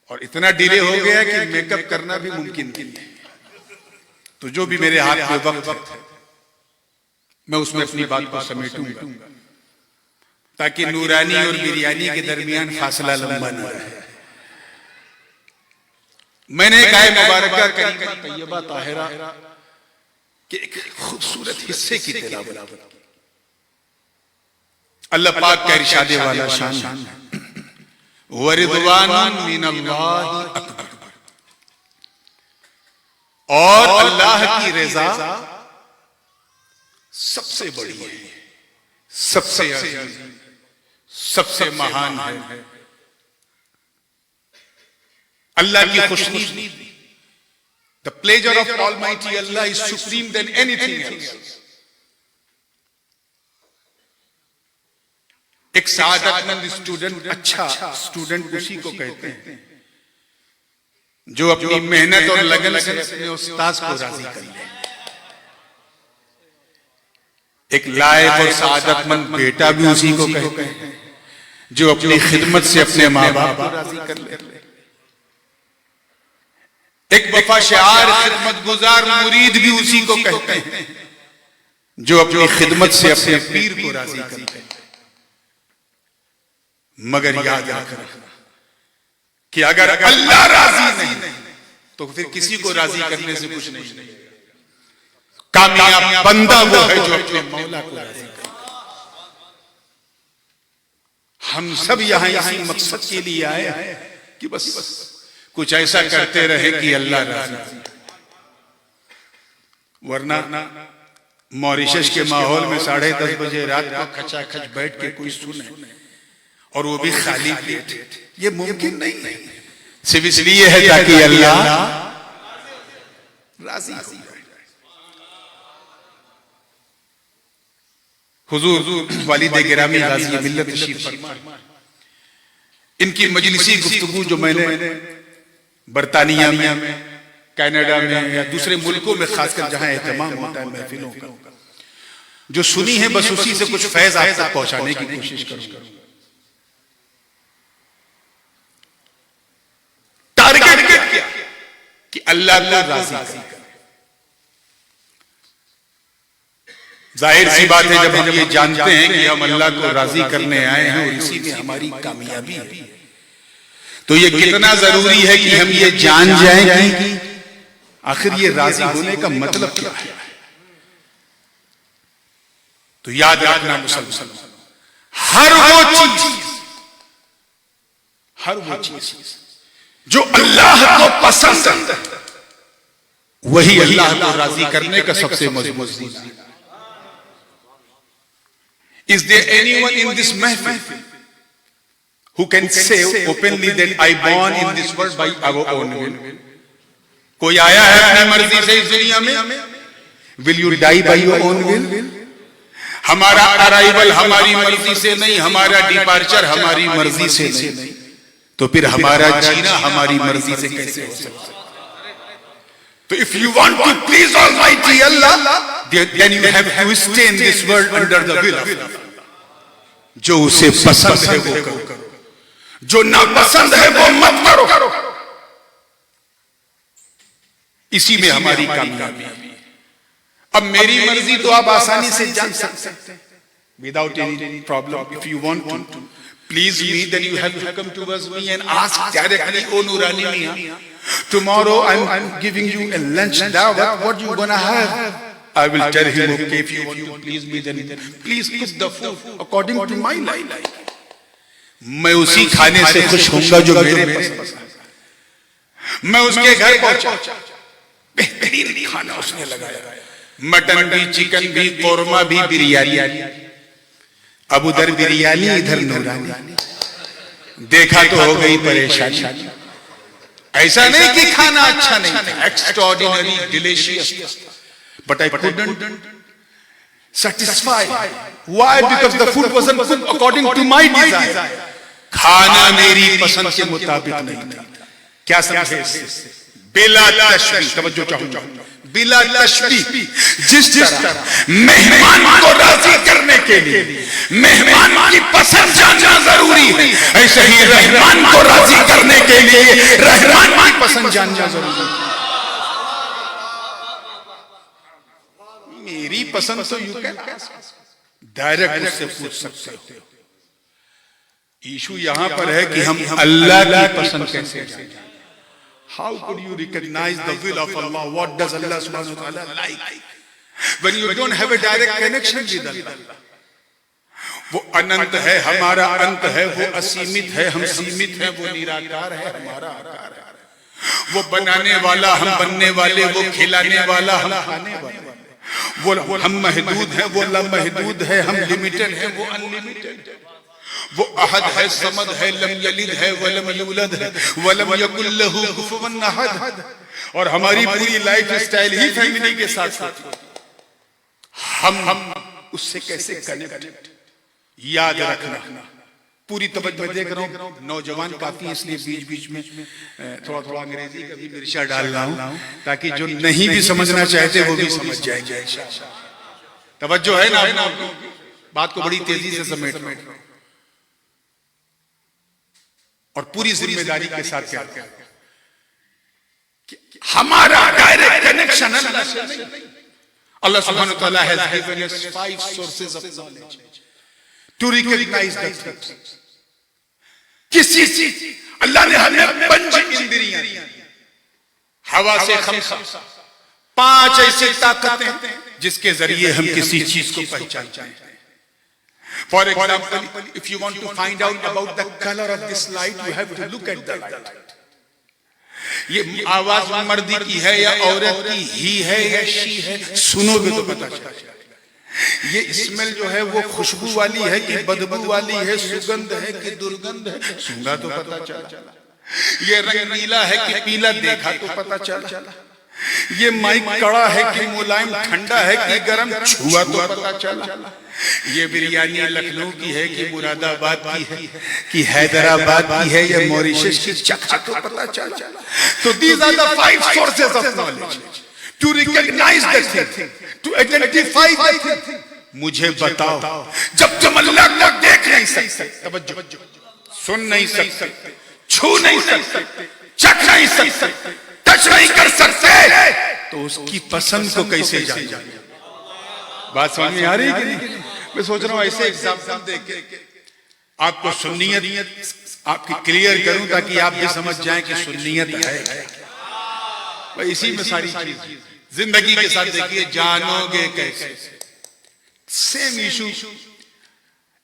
E: اور اتنا ڈیلے ہو گیا کہ میک اپ کرنا بھی ممکن نہیں ہے. تو جو بھی میرے ہاتھ میں وقت ہے میں اس میں اپنی بات کو سمیٹوں گا تاکہ نورانی اور بریانی کے درمیان فاصلہ لمبا نہ رہے. میں نے ایک آیت مبارکہ کریمہ طیبہ طاہرہ کہ ایک خوبصورت حصے کی تلاوت کی. اللہ پاک کا ارشاد والا شان ہے وَرِضْوَانٌ مِّنَ اللَّهِ أَكْبَرُ، اور اللہ کی رضا سب سے بڑی ہے، سب سے عظیم، سب سے مہان ہے. اللہ کی خوشنودی، the pleasure of Almighty Allah is supreme than anything else. ایک سعادت مند اسٹوڈنٹ، اچھا اسٹوڈنٹ اسی کو کہتے ہیں جو اپنی محنت اور لگن سے اپنے استاذ کو راضی کر لے. ایک لائق اور سعادت مند بیٹا بھی اسی کو کہتے ہیں جو اپنی خدمت سے اپنے ماں باپ کو راضی کر لے. ایک وفا شعار خدمت گزار مرید بھی اسی کو کہتے ہیں جو اپنی خدمت سے اپنے پیر کو راضی کر لے. مگر یاد رکھنا کہ اگر اللہ راضی نہیں تو پھر کسی کو راضی کرنے سے کچھ نہیں. کامیاب بندہ وہ ہے جو اپنے مولا کو راضی کرے. ہم سب یہاں اسی مقصد کے لیے آئے ہیں کہ بس کچھ ایسا کرتے رہے کہ اللہ راضی. ورنہ موریشس کے ماحول میں 10:30 بجے رات کو کھچا کھچ بیٹھ کے کوئی سنے اور وہ بھی خالی پیٹ، یہ ممکن نہیں ہے. صرف اس لیے ہے تاکہ اللہ راضی ہو جائے. حضور والد گرامی غازی ملت تشریف فرما، ان کی مجلسی گفتگو جو میں نے برطانیہ میں، کینیڈا میں یا دوسرے ملکوں میں خاص کر جہاں اہتمام ہوتا ہے محفلوں کا، جو سنی ہے بس اسی سے کچھ فیض آپ تک پہنچانے کی کوشش کروں گا. ٹارگٹ کیا کہ اللہ کو راضی کرے. ظاہر سی بات ہے جب ہم یہ جانتے ہیں کہ ہم اللہ کو راضی کرنے آئے ہیں اور اسی میں ہماری کامیابی ہے تو یہ کتنا ضروری ہے کہ ہم یہ جان جائیں کہ آخر یہ راضی ہونے کا مطلب کیا ہے. تو یاد رکھنا مسلمان، ہر وہ چیز جو اللہ کو پسند ہے وہی اللہ کو راضی کرنے کا سب سے مضبوط ذریعہ ہے. Is there anyone in this mahfil who can say openly that I born in this world by our own will? کوئی آیا ہے اپنی مرضی سے اس دنیا میں؟ Will you die by your own will? ہمارا ارائیول ہماری مرضی سے نہیں، ہمارا ڈیپارچر ہماری مرضی سے نہیں، تو پھر ہمارا جینا ہماری مرضی سے کیسے ہو سکتا ہے؟ تو if you want to please Almighty Allah, then you have to stay in this world under the will of Allah. جو اسے پسند ہے وہ کرو، جو ناپسند ہے وہ مت کرو. اسی میں ہماری کامیابی ہے. اب میری مرضی تو آپ آسانی سے جان سکتے ہیں without any problem. If you want to please me, then you have to come towards me and ask directly, oh Nurani Mian, tomorrow I'm giving you a lunch dawah, what you gonna have? I will tell him, okay, if you want to please me, then please cook the food according to my life. میں اسی کھانے سے خوش ہوں گا جو میرے پسند ہے. میں اس کے گھر پہنچا، بہترین کھانا اس نے لگایا، مٹن بھی، چکن بھی، قورمہ بھی، بریانی. اب ادھر بریانی ادھر نورانی. دیکھا تو ہو گئی پریشانی. ایسا نہیں کہ کھانا اچھا نہیں تھا، ایکسٹراڈینری delicious, but I couldn't satisfy. Why? Because the food wasn't cooked according to my desire. کھانا میری پسند کے مطابق نہیں تھا. کیا سمجھے اس سے؟ بلا تشبیہ، توجہ چاہوں گا، بلا تشبیہ. جس طرح مہمان کو راضی کرنے کے لیے مہمان کی پسند جاننا ضروری ہے، ایسے ہی رحمان کو راضی کرنے کے لیے رحمان کی پسند جاننا ضروری ہے. میری پسند تو یوں کہنا ڈائریکٹ اس سے پوچھ سکتے ہو. ایشو یہاں پر ہے کہ ہم اللہ کی پسند کیسے جانیں. How could you recognize the will of Allah? What does Allah subhanahu wa ta'ala like when you don't have a direct connection with Allah? وہ اننت ہے، ہمارا انت ہے. وہ اسیمت ہے، ہم سیمت ہیں. وہ نیراکار ہے، ہمارا آکار ہے. وہ بنانے والا، ہم بننے والے. وہ کھلانے والا، ہم کھانے والے. وہ ہم محدود ہیں، وہ لامحدود ہے. ہم لمیٹڈ ہیں، وہ انلیمیٹڈ ہے. وہ احد ہے، صمد ہے، لم یلد ہے ولم یولد ہے ولم یکن لہ کفوا احد. اور ہماری پوری لائف سٹائل ہی فیملی کے ساتھ ہوتی ہے. ہم اس سے کیسے کنیکٹ یاد رکھنا. پوری توجہ میں دیکھ رہا ہوں نوجوان کافی ہیں، اس لیے بیچ بیچ میں تھوڑا تھوڑا انگریزی کا بھی مرچا ڈال رہا ہوں تاکہ جو نہیں بھی سمجھنا چاہتے وہ بھی سمجھ جائیں گے. توجہ ہے نا؟ بات کو بڑی تیزی سے سمیٹ رہا ہوں اور پوری ذمہ داری کے ساتھ کیا ہمارا ڈائریکٹ کنیکشن اللہ سے نہیں. اللہ سبحانہ وتعالی has given us 5 sources of knowledge to recognize the truth. کسی چیز اللہ نے ہمیں 5 اندریاں ہوا سے خمسہ 5 ایسی طاقتیں جس کے ذریعے ہم کسی چیز کو پہچانتے ہیں. For example, if you want to find out about the color of this light, you have to look at the light. یہ آواز مردی کی ہے یا عورت کی ہی ہے یا شی ہے، سنو گے تو پتہ چلے گا. یہ اسمیل جو ہے وہ خوشبو والی ہے کہ بدبو والی ہے، سگندھ ہے کہ درگندھ ہے، سونگا تو پتہ چلا. یہ رنگ نیلا ہے کہ پیلا، دیکھا تو پتہ چلا. یہ مائک کڑا ہے کہ ملائم، ٹھنڈا ہے کہ گرم، چھوا تو پتہ چلا. یہ بریانی لکھنؤ کی ہے کہ مراد آباد کی ہے کہ حیدرآباد کی ہے یا موریشس کی، چکھا تو پتہ چلا. So these are the 5 sources of knowledge to recognize the thing, to identify the thing. مجھے بتاؤ جب تم اللہ کو دیکھ نہیں سکتے، توجہ، سن نہیں سکتے، چھو نہیں سکتے، چکھ نہیں سکتے، ٹچ نہیں کر سکتے، تو اس کی پسند کو کیسے جانیں؟ بات سمجھ میں آ رہی ہے کہ نہیں؟ میں سوچ رہا ہوں ایسے ایگزامپل دے کے آپ کو سنیت آپ کی کلیئر کروں تاکہ آپ بھی سمجھ جائیں کہ سنیت ہے. اسی میں ساری چیز زندگی کے ساتھ دیکھیے، جانو گے کیسے. سیم ایشو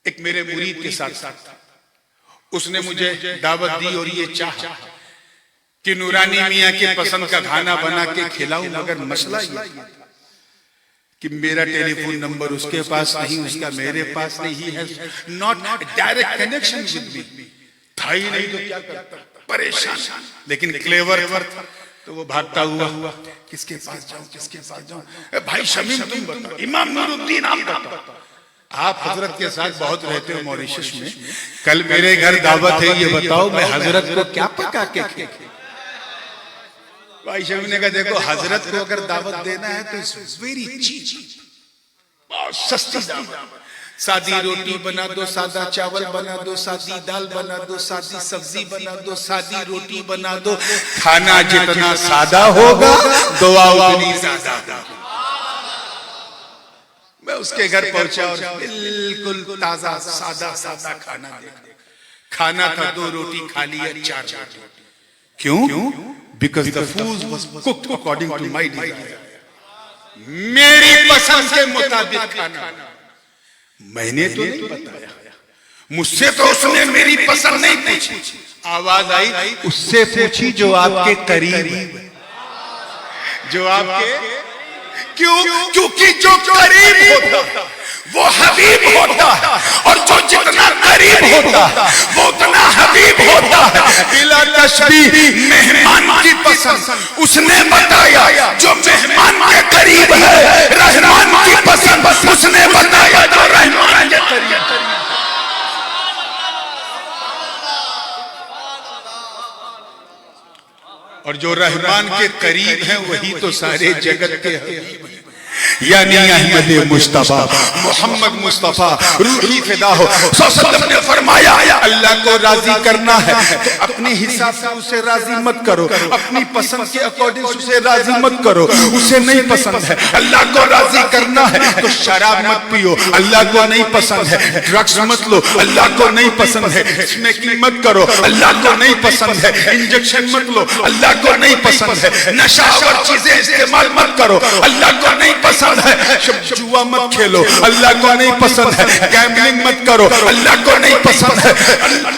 E: ایک میرے مرید کے ساتھ تھا. اس نے مجھے دعوت دی اور یہ چاہا کہ نورانی میاں کے پسند کا کھانا بنا کے کھلاؤں، مگر مسئلہ یہ کہ میرا ٹیلی فون نمبر اس کے پاس نہیں، اس کا میرے پاس نہیں ہے. Not direct connection with me. تھا ہی نہیں تو کیا کرتا، پریشان لیکن کلیور تھا. تو وہ بھاگتا ہوا کس کے پاس جاؤں، کس کے پاس جاؤں. بھائی شمیم تم بتاؤ، امام نور الدین آپ بتاؤ. آپ حضرت کے ساتھ بہت رہتے ہو موریشس میں، کل میرے گھر دعوت ہے، یہ بتاؤ میں حضرت کو کیا پکا کے کھلاؤں. بھائی شمیم نے کہا دیکھو حضرت کو اگر دعوت دینا ہے تو it's very cheap، بہت سستی دعوت. سادی روٹی بنا دو، سادہ چاول بنا دو، سادی دال بنا دو، سادی سبزی بنا دو، سادی روٹی بنا دو. کھانا جتنا سادہ ہوگا دعا اتنی زیادہ. میں اس کے گھر پہنچا اور بالکل تازہ سادہ کھانا دیکھا. کھانا تھا 2 روٹی، کھا لیا 4 روٹی. کیوں؟ Because the food was cooked according to my desire. میری پسند کے مطابق کھانا. میں نے تو نہیں بتایا، مجھ سے تو اس نے میری پسند نہیں پوچھی. آواز آئی اس سے پوچھی جو آپ کے قریب ہے، جو آپ کے. کیونکہ جو قریب ہوتا وہ حبیب ہوتا ہے، اور جو جتنا قریب ہوتا وہ اتنا حبیب ہوتا ہے. بلا تشبیہ مہمان کی پسند اس نے بتایا جو مہمان کے قریب ہے، رحمان کی پسند اس نے بتایا جو رحمان کے قریب ہے. اور جو رحمان کے قریب ہیں وہی تو سارے جگت کے حبیب ہیں، یعنی احمد مصطفیٰ محمد مصطفیٰ روحی فدا ہو صلی اللہ علیہ وسلم نے فرمایا اللہ کو راضی کرنا ہے تو اپنے حساب سے اسے راضی مت کرو، اپنی پسند کے اکارڈنگ اسے راضی مت کرو، اسے نہیں پسند ہے اللہ کو راضی کرنا ہے تو شراب مت پیو، اللہ کو نہیں پسند ہے ڈرگز مت لو، اللہ کو نہیں پسند ہے اسمیکنگ مت کرو، اللہ کو نہیں پسند ہے انجیکشن مت لو، اللہ کو نہیں پسند ہے نشہ اور چیزیں استعمال مت کرو، اللہ کو نہیں پسند ہے جوا مت کھیلو، اللہ کو نہیں پسند ہے گیمبلنگ مت کرو، اللہ کو نہیں پسند ہے،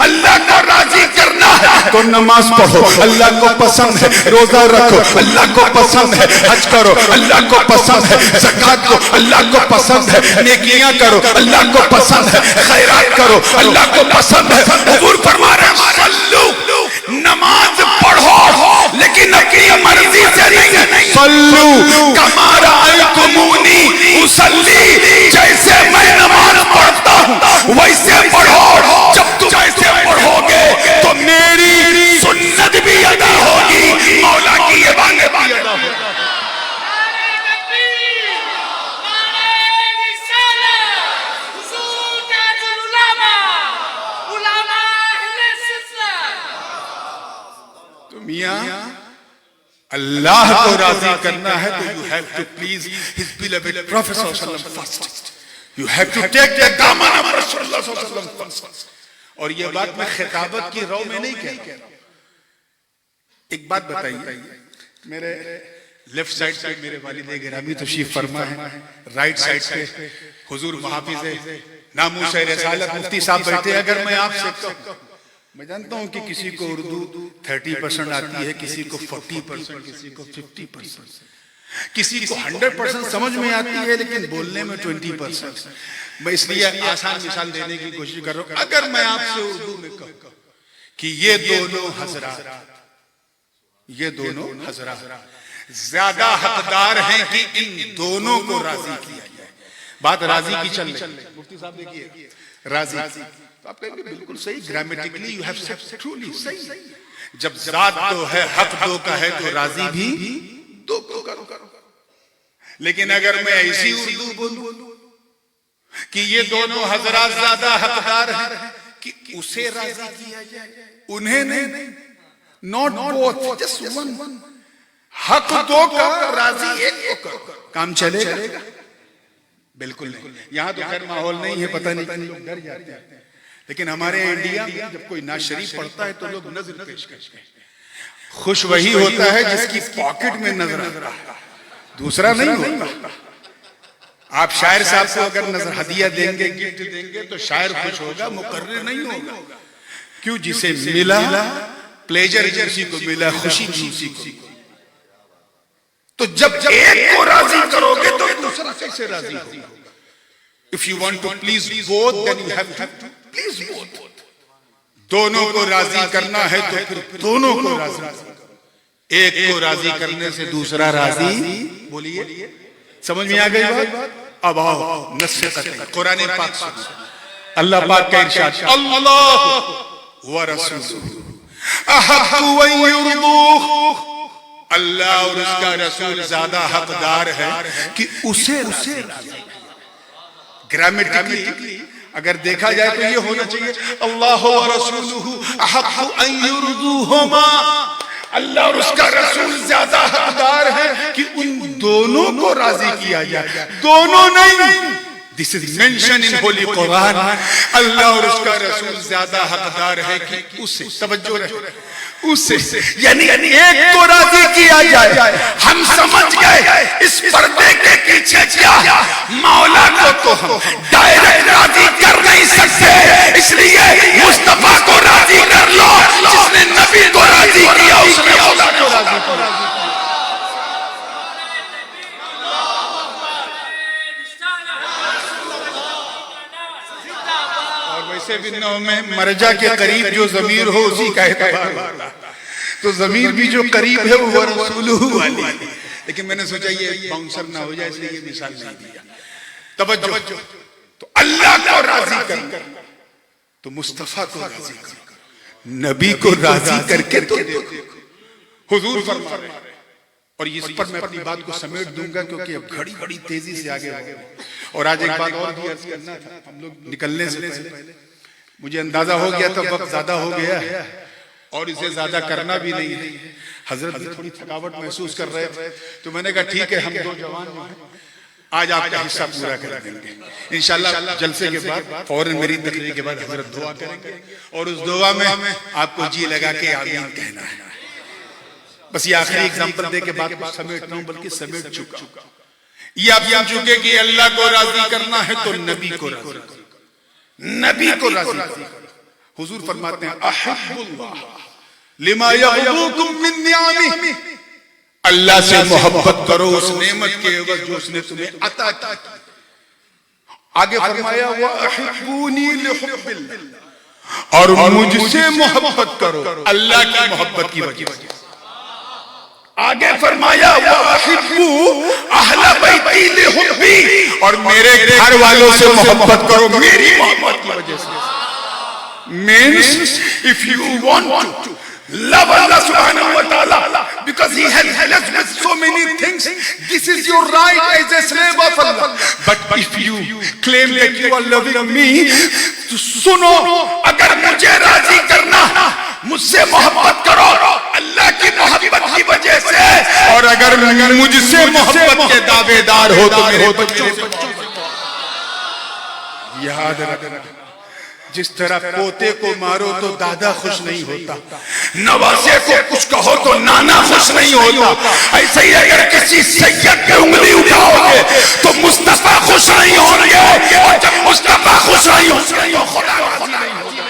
E: اللہ کو راضی کرنا ہے تو نماز پڑھو، اللہ کو پسند ہے روزہ رکھو، اللہ کو پسند ہے حج کرو، اللہ کو پسند ہے زکات دو، اللہ کو پسند ہے نیکیاں کرو، اللہ کو پسند ہے خیرات کرو، اللہ کو پسند ہے۔ حضور فرما رہے ہیں صلو، نماز پڑھو لیکن اپنی مرضی سے نہیں، صلو کما رأیتمونی اصلی، جیسے میں نماز پڑھتا ہوں ویسے پڑھو، جب تم ایسے پڑھو گے تو میری سنت بھی ادا ہوگی، مولا کی عبادت بھی ادا ہوگی۔ اللہ کو راضی کرنا ہے تو you have to please his beloved Prophet صلی اللہ علیہ وسلم first. You have to take the دامن of رسول اللہ صلی اللہ علیہ وسلم first. اور یہ بات میں خطابت کی رو میں نہیں کہہ رہا ہوں۔ ایک بات بتائیے، میرے لیفٹ سائڈ پہ میرے والد گرامی تشریف فرما ہے، رائٹ سائڈ پہ حضور محافظ ناموس رسالت مفتی صاحب بیٹھے، اگر میں آپ سے کہوں، میں جانتا ہوں کہ کسی کو اردو 30% آتی ہے، کسی کو 40%، کسی کو 50%، کسی کو 100% سمجھ میں آتی ہے لیکن بولنے میں 20%۔ میں اس لیے آسان مثال دینے کی کوشش کر رہا ہوں۔ اگر میں آپ سے اردو میں کہوں کہ یہ دونوں حضرات زیادہ حقدار ہیں کہ ان دونوں کو راضی کیا جائے، بات راضی کی چل رہی ہے، مفتی صاحب دیکھیے راضی، تو آپ کہیں گے بالکل صحیح، grammatically you have said truly صحیح، جب ذات دو ہے حق دو کا ہے تو راضی بھی دو کو کرو۔ لیکن اگر میں ایسی اردو بولوں کہ یہ دونوں حضرات زیادہ حقدار ہیں کہ اسے راضی کیا جائے، انہیں نہیں، not both, just one، حق دو کا راضی ایک کو کرو، کام چلے گا؟ بالکل نہیں۔ یہاں تو خیر ماحول نہیں ہے، پتہ نہیں لوگ ڈر جاتے ہیں، لیکن ہمارے انڈیا میں جب کوئی نعت شریف پڑھتا ہے تو لوگ نظر پیش کرتے ہیں۔ خوش وہی ہوتا ہے جس کی پاکٹ میں نظر آتا ہے، دوسرا نہیں ہوتا۔ آپ شاعر صاحب کو اگر نظر ہدیہ دیں گے، گفٹ دیں گے تو شاعر خوش ہوگا، مقرر نہیں ہوگا۔ کیوں؟ جسے ملا پلیجر اسی کو ملا، خوشی اسی کو۔ تو جب ایک کو راضی کرو گے تو دوسرا کیسے راضی ہوگا؟ If you want to please both, then you have to please both. دونوں کو راضی کرنا ہے تو پھر دونوں کو راضی کرو، ایک کو راضی کرنے سے دوسرا راضی، بولیے سمجھ میں آ گئی بات؟ اب آؤ نص قطعی قرآن پاک سنو، اللہ پاک کا ارشاد، اللہ ورسولہ احق ان یرضوہ، اللہ اور اس کا رسول زیادہ حقدار ہے کہ اسے راضی کریں۔ گرامیٹیکلی اگر دیکھا جائے تو یہ ہونا چاہیے اللہ ورسولہ احق ان یرضوہما، اللہ اور اس کا رسول زیادہ حقدار ہے کہ ان دونوں کو راضی کیا جائے، دونوں نہیں۔ This is mentioned in Holy Quran. اللہ اور اس کا رسول زیادہ حقدار ہے کہ اسے، توجہ رہے، اسے یعنی ایک کو راضی کیا جائے۔ ہم سمجھ گئے اس پردے کے پیچھے کیا، مولا کو تو ہم ڈائریکٹ راضی کر نہیں سکتے، اس لیے مصطفیٰ کو راضی کر لو، جس نے نبی کو راضی کیا اس نے مولا کو راضی کیا۔ ویسے بھی نو میں مرجع کے قریب جو ضمیر ہو اسی کا اعتبار ہوتا، تو ضمیر بھی جو قریب ہے وہ رسولہ والی، لیکن میں نے سوچا یہ باؤنسر نہ ہو جائے اس لیے یہ مثال نہیں دیا۔ توجہ، تو اللہ کو راضی کرنا تو مصطفیٰ کو راضی کرنا، نبی کو راضی کر کے تو دیکھو، حضور فرما رہے ہیں. اور اس پر میں اپنی بات کو سمیٹ دوں گا کیونکہ اب گھڑی بڑی تیزی سے آگے ہو گئی. اور آج ایک بات اور بھی عرض کرنا تھا. ہم لوگ نکلنے سے پہلے مجھے اندازہ ہو گیا تھا وقت زیادہ ہو گیا ہے اور اسے زیادہ کرنا بھی نہیں ہے. حضرت بھی تھوڑی تھکاوٹ محسوس کر رہے تھے تو میں نے کہا ٹھیک ہے ہم دو جوان ہیں آج آپ کا حصہ پورا کر دیں گے انشاءاللہ. جلسے کے بعد فوراً میری تقریر کے بعد حضرت دعا کریں گے اور اس دعا میں آپ کو جی لگا کے آمین کہنا ہے. بس یہ آخری ایگزامپل دے کے بات کو سمیٹنا ہوں بلکہ سمیٹ چکا. یہ آپ سمجھ چکے کہ اللہ کو راضی کرنا ہے تو نبی کو راضی کرو. نبی کو راضی کرو. حضور فرماتے ہیں احب اللہ لما یغبوکم من نعمہ. اللہ سے محبت کرو اس نعمت کے عوض جو اس نے تمہیں عطا کی. آگے فرمایا وَأَحِبُّونِي لِحُبِّ اللَّهِ اور مجھ سے محبت کرو اللہ کی محبت کی وجہ سے. آگے فرمایا وَأَحِبُّوا أَهْلَ بَيْتِي لِحُبِّي اور میرے گھر والوں سے محبت کرو میری محبت کی وجہ سے. Means if you want to love Allah subhanahu wa ta'ala because he has blessed with so many things, this is your right as a slave of Allah. But if you claim that you are loving me, تو سنو اگر مجھے راضی کرنا مجھ سے محبت کرو اللہ کی محبت کی وجہ سے اور اگر مجھ سے محبت کے دعوے دار ہو تو میرے بچوں سے یاد رکھنا. جس طرح پوتے کو مارو تو دادا خوش نہیں ہوتا, نواسے کو کچھ کہو تو نانا خوش نہیں ہوتا, ایسے ہی اگر کسی سید پہ انگلی اٹھاؤ گے تو مصطفیٰ خوش نہیں ہوں گے اور جب مصطفیٰ خوش نہیں ہوں گے تو خدا خوش نہیں ہوگا.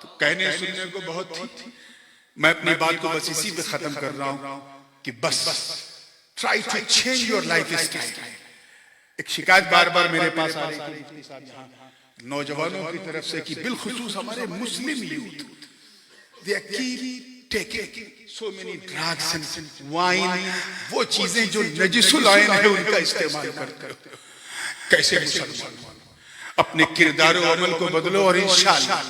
E: تو کہنے سننے کو بہت تھی, میں اپنی بات کو بس اسی پہ ختم کر رہا ہوں کہ بس try to change your lifestyle. ایک شکایت بار بار میرے پاس آ رہی تھی نوجوانوں کی طرف سے کہ بالخصوص ہمارے Muslim youth they keep taking so many drugs and wine, وہ چیزیں جو نجس العین ہے ان کا استعمال کرتے ہو. کیسے مسلمان اپنے کردار و عمل کو بدلو اور انشاءاللہ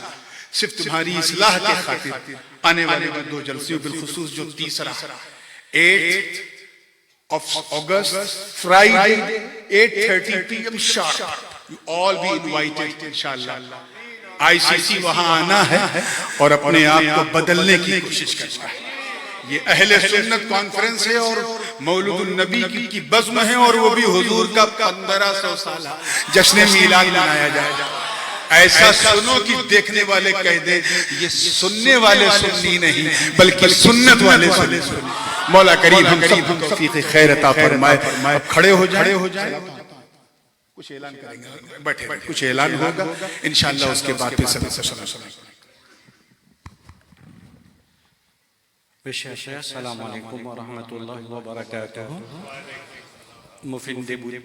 E: صرف تمہاری اصلاح کے خاطر آنے والے دو جلسوں بالخصوص جو 8th of August, Friday, 8:30 p.m. sharp. You all be invited, inshallah. ICC وہاں آنا ہے اور اپنے آپ کو بدلنے کی کوشش کرنا ہے. یہ اہل سنت کانفرنس ہے اور مولود النبی کی بزم ہے اور وہ بھی حضور کا 1500 سالہ جشن میلاد منایا جائے گا. ایسا سنو کہ دیکھنے والے کہہ دیں یہ سننے والے سنی نہیں بلکہ سنت والے سنی. مولا کریم ہم سب کو توفیق خیر عطا فرمائے. اب کھڑے ہو جائیں, کچھ اعلان کریں گے, بیٹھے کچھ اعلان ہوگا انشاءاللہ اس کے بعد پھر سب سلام.
F: Assalamu alaikum wa rahmatullahi wa barakatuh.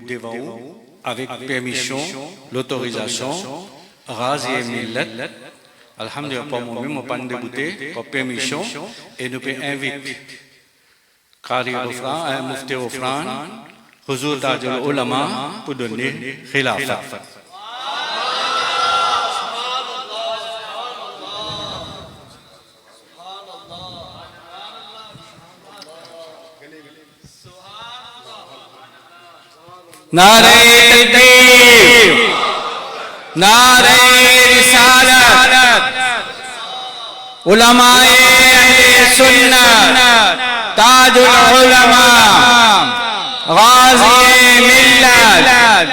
F: Dévons avec permission, l'autorisation, Ghazi et Millat, Alhamdulillah pour moi-même, on pas débuter, pour permission, et nous peut inviter Qari Rufran, Mufti Rufran, Huzur Taj al-Ulama pour donner khilafat. نعرہ تکبیر, نعرہ رسالت, علماء اہل سنت, تاج العلماء, غازی ملت.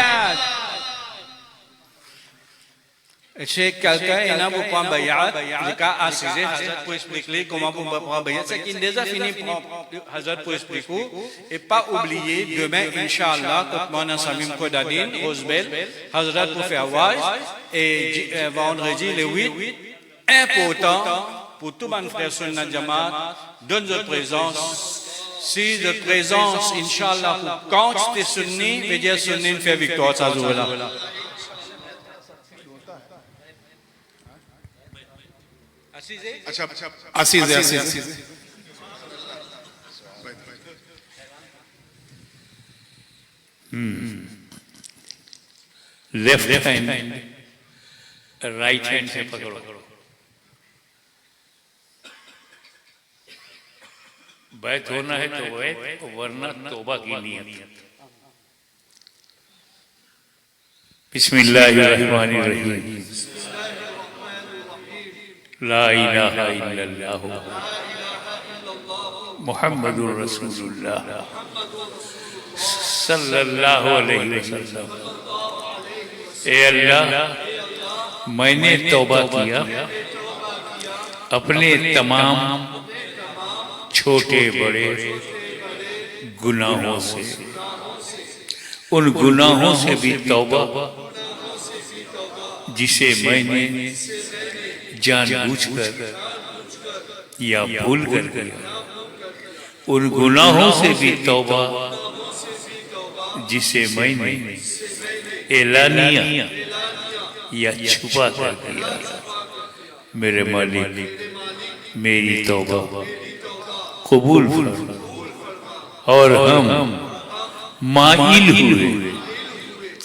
F: Sheikh Kalka ina bu prend bayat, lika assisé Hazrat pour expliquer comment on va prendre bayat. C'est qu'il déjà fini Hazrat pour expliquer et pas oublier demain Inch'Allah quand Mona Samim Kodadin, Rosebel, Hazrat pour faire wise et vendredi le 8, important pour tout mon frère Sunnah Jamaat, donne notre présence. Si notre présence Inch'Allah quand tu es sunni, veut dire sunni fait victoire ça joue là.
E: اچھا عزیز
F: left hand right hand سے پکڑو.
G: بیت ہونا ہے تو بیت، ورنہ توبہ کی نیت۔ بسم اللہ الرحمن الرحیم۔ لا الہ الا اللہ محمد رسول اللہ صلی اللہ علیہ وسلم۔ اے اللہ، میں نے توبہ کیا اپنے تمام چھوٹے بڑے گناہوں سے، ان گناہوں سے بھی توبہ جسے میں نے جان بوجھ کر یا بھول کر کیا، ان گناہوں سے بھی توبہ جسے میں نے اعلانیہ یا چھپا کر کیا۔ میرے مالک، میری توبہ قبول فرما، اور ہم مائل ہوئے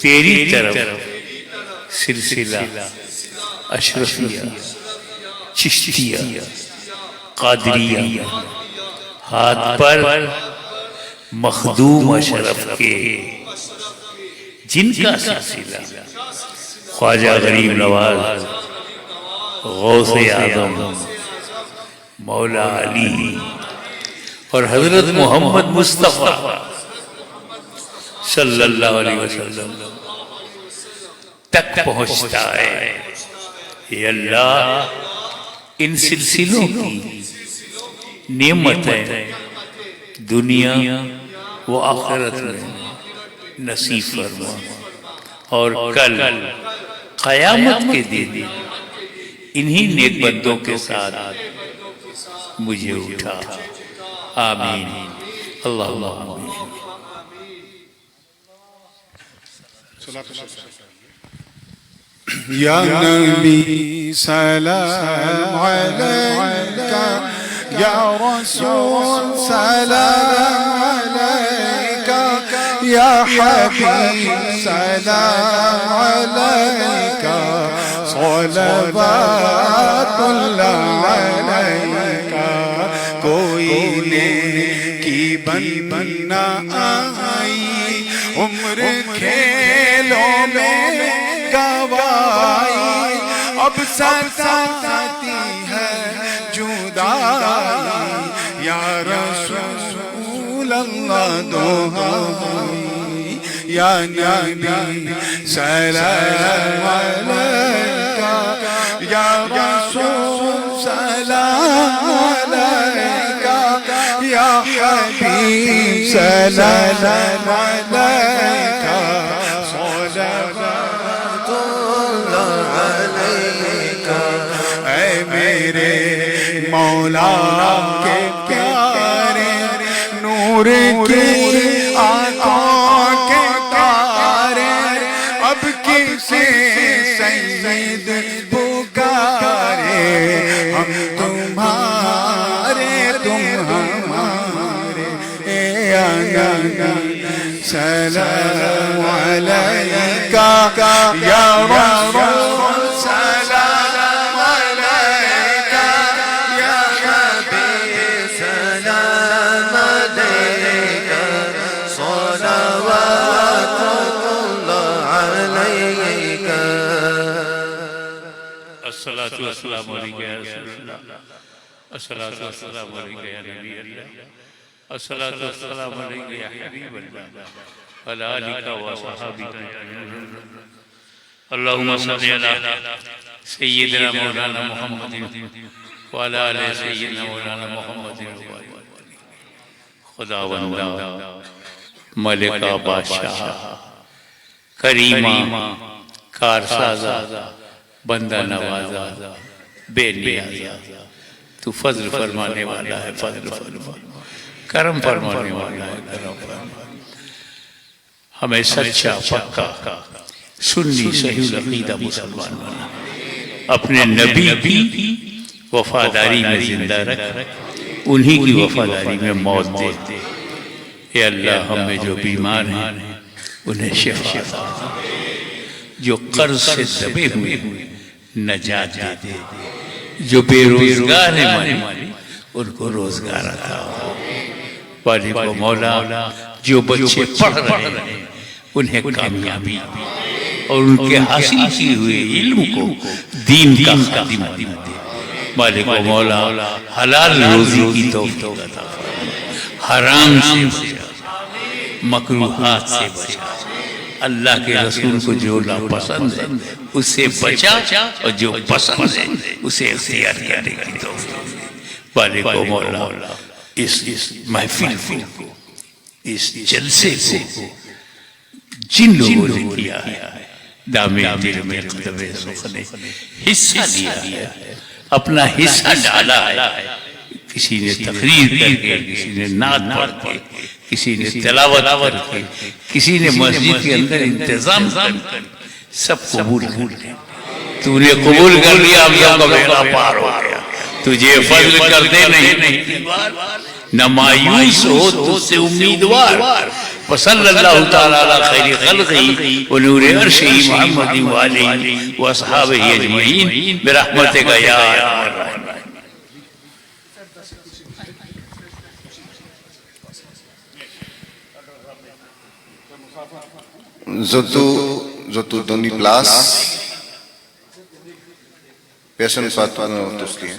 G: تیری طرف سلسلہ اشرفیہ، چشتیہ، قادریہ، ہاتھ پر مخدوم اشرف کے، جن کا سلسلہ خواجہ غریب نواز، غوث اعظم، مولا علی اور حضرت محمد مصطفیٰ صلی اللہ علیہ وسلم تک پہنچتا ہے۔ اے اللہ، ان سلسلوں کی نعمتیں دنیا و آخرت میں نصیب فرما، اور کل قیامت کے دن انہی نیک بندوں کے ساتھ مجھے اٹھا۔ آمین اللہم آمین۔
C: یا نبی سلام علیکہ، یا رسول سلام علیکہ، یا حبیب سلام علیکہ، صلوات اللہ علیکہ۔ کوئی نیکی بن نہ آئی، عمر کھیلوں میں گوائی، اب ستاتی ہے جدائی، یا رسول اللہ دعائی، یا نبی سلام علیکہ، یا رسول سلام علیکہ، یا حبیب سلام علیکہ، صلوات اللہ علیکہ۔ اے میرے مولا کے پیارے، نور کی آنکھوں کے تارے، اب کسے سید پکارے، ہم تمہارے تم ہمارے۔ یا نبی سلام علیکہ، یا رسول سلام علیکہ، یا حبیب سلام علیکہ، صلوات اللہ علیکہ۔
G: الصلاۃ والسلام علیکہ یا رسول اللہ، الصلاۃ والسلام علیکہ یا نبی اللہ، الصلاۃ والسلام علیکہ یا حبیب اللہ، وعلی آلہ وصحبہ۔ اللہم صلی علی سیدنا مولانا محمد وعلی آل سیدنا مولانا محمد۔ خداوندہ، ملکہ، بادشاہ، کریمہ، کارسازہ، بندہ نوازا، بے نیازا، تو فضل فرمانے والا ہے، فضل فرما، کرم فرمانے والا ہے، کرم فرما۔ ہمیں سچا پکا سنی صحیح عقیدہ مسلمان بنا، اپنے نبی کی وفاداری میں زندہ رکھ، انہی کی وفاداری میں موت دے۔ اے اللہ، ہم میں جو بیمار ہیں انہیں شفا عطا، جو قرض سے دبے ہوئے نجات دے دے، جو بے روزگار ہیں ان کو روزگار عطا ہو۔ والے کو مولا جو بچے پڑھ رہے ہیں انہیں کامیابی اور ان کے حاصل کیے ہوئے علم کو دین کا خاتمہ دے. مالک و مولا حلال روزی کی توفیق عطا فرما، حرام سے بچا، مکروہات سے بچا، اللہ کے رسول کو جو ناپسند ہے اس سے بچا اور جو پسند ہے اسے اختیار کرنے کی توفیق. مالک و مولا اس محفل کو، اس جلسے کو جن لوگوں نے کیا ہے دامِ دل میں قدم سخن نے حصہ لیا ہے، اپنا حصہ ڈالا ہے، کسی نے تقریر کر کے، کسی نے نعت پڑھ کے، کسی نے تلاوت کر کے، کسی نے مسجد کے اندر انتظام کر کے، سب قبول کر لیا. تو نے قبول کر لیا، اب سب کا بیڑا پار ہو گیا. تجھے فضل کرتے نہیں، نہ مایوس ہو تجھ سے امیدوار. وصلی اللہ تعالی علی خیر خلقہ ونور عرشہ محمد وآلہ واصحابہ اجمعین برحمتک یا ارحم الراحمین.
C: Zotu Doni Plus Passion Fatwa Tuski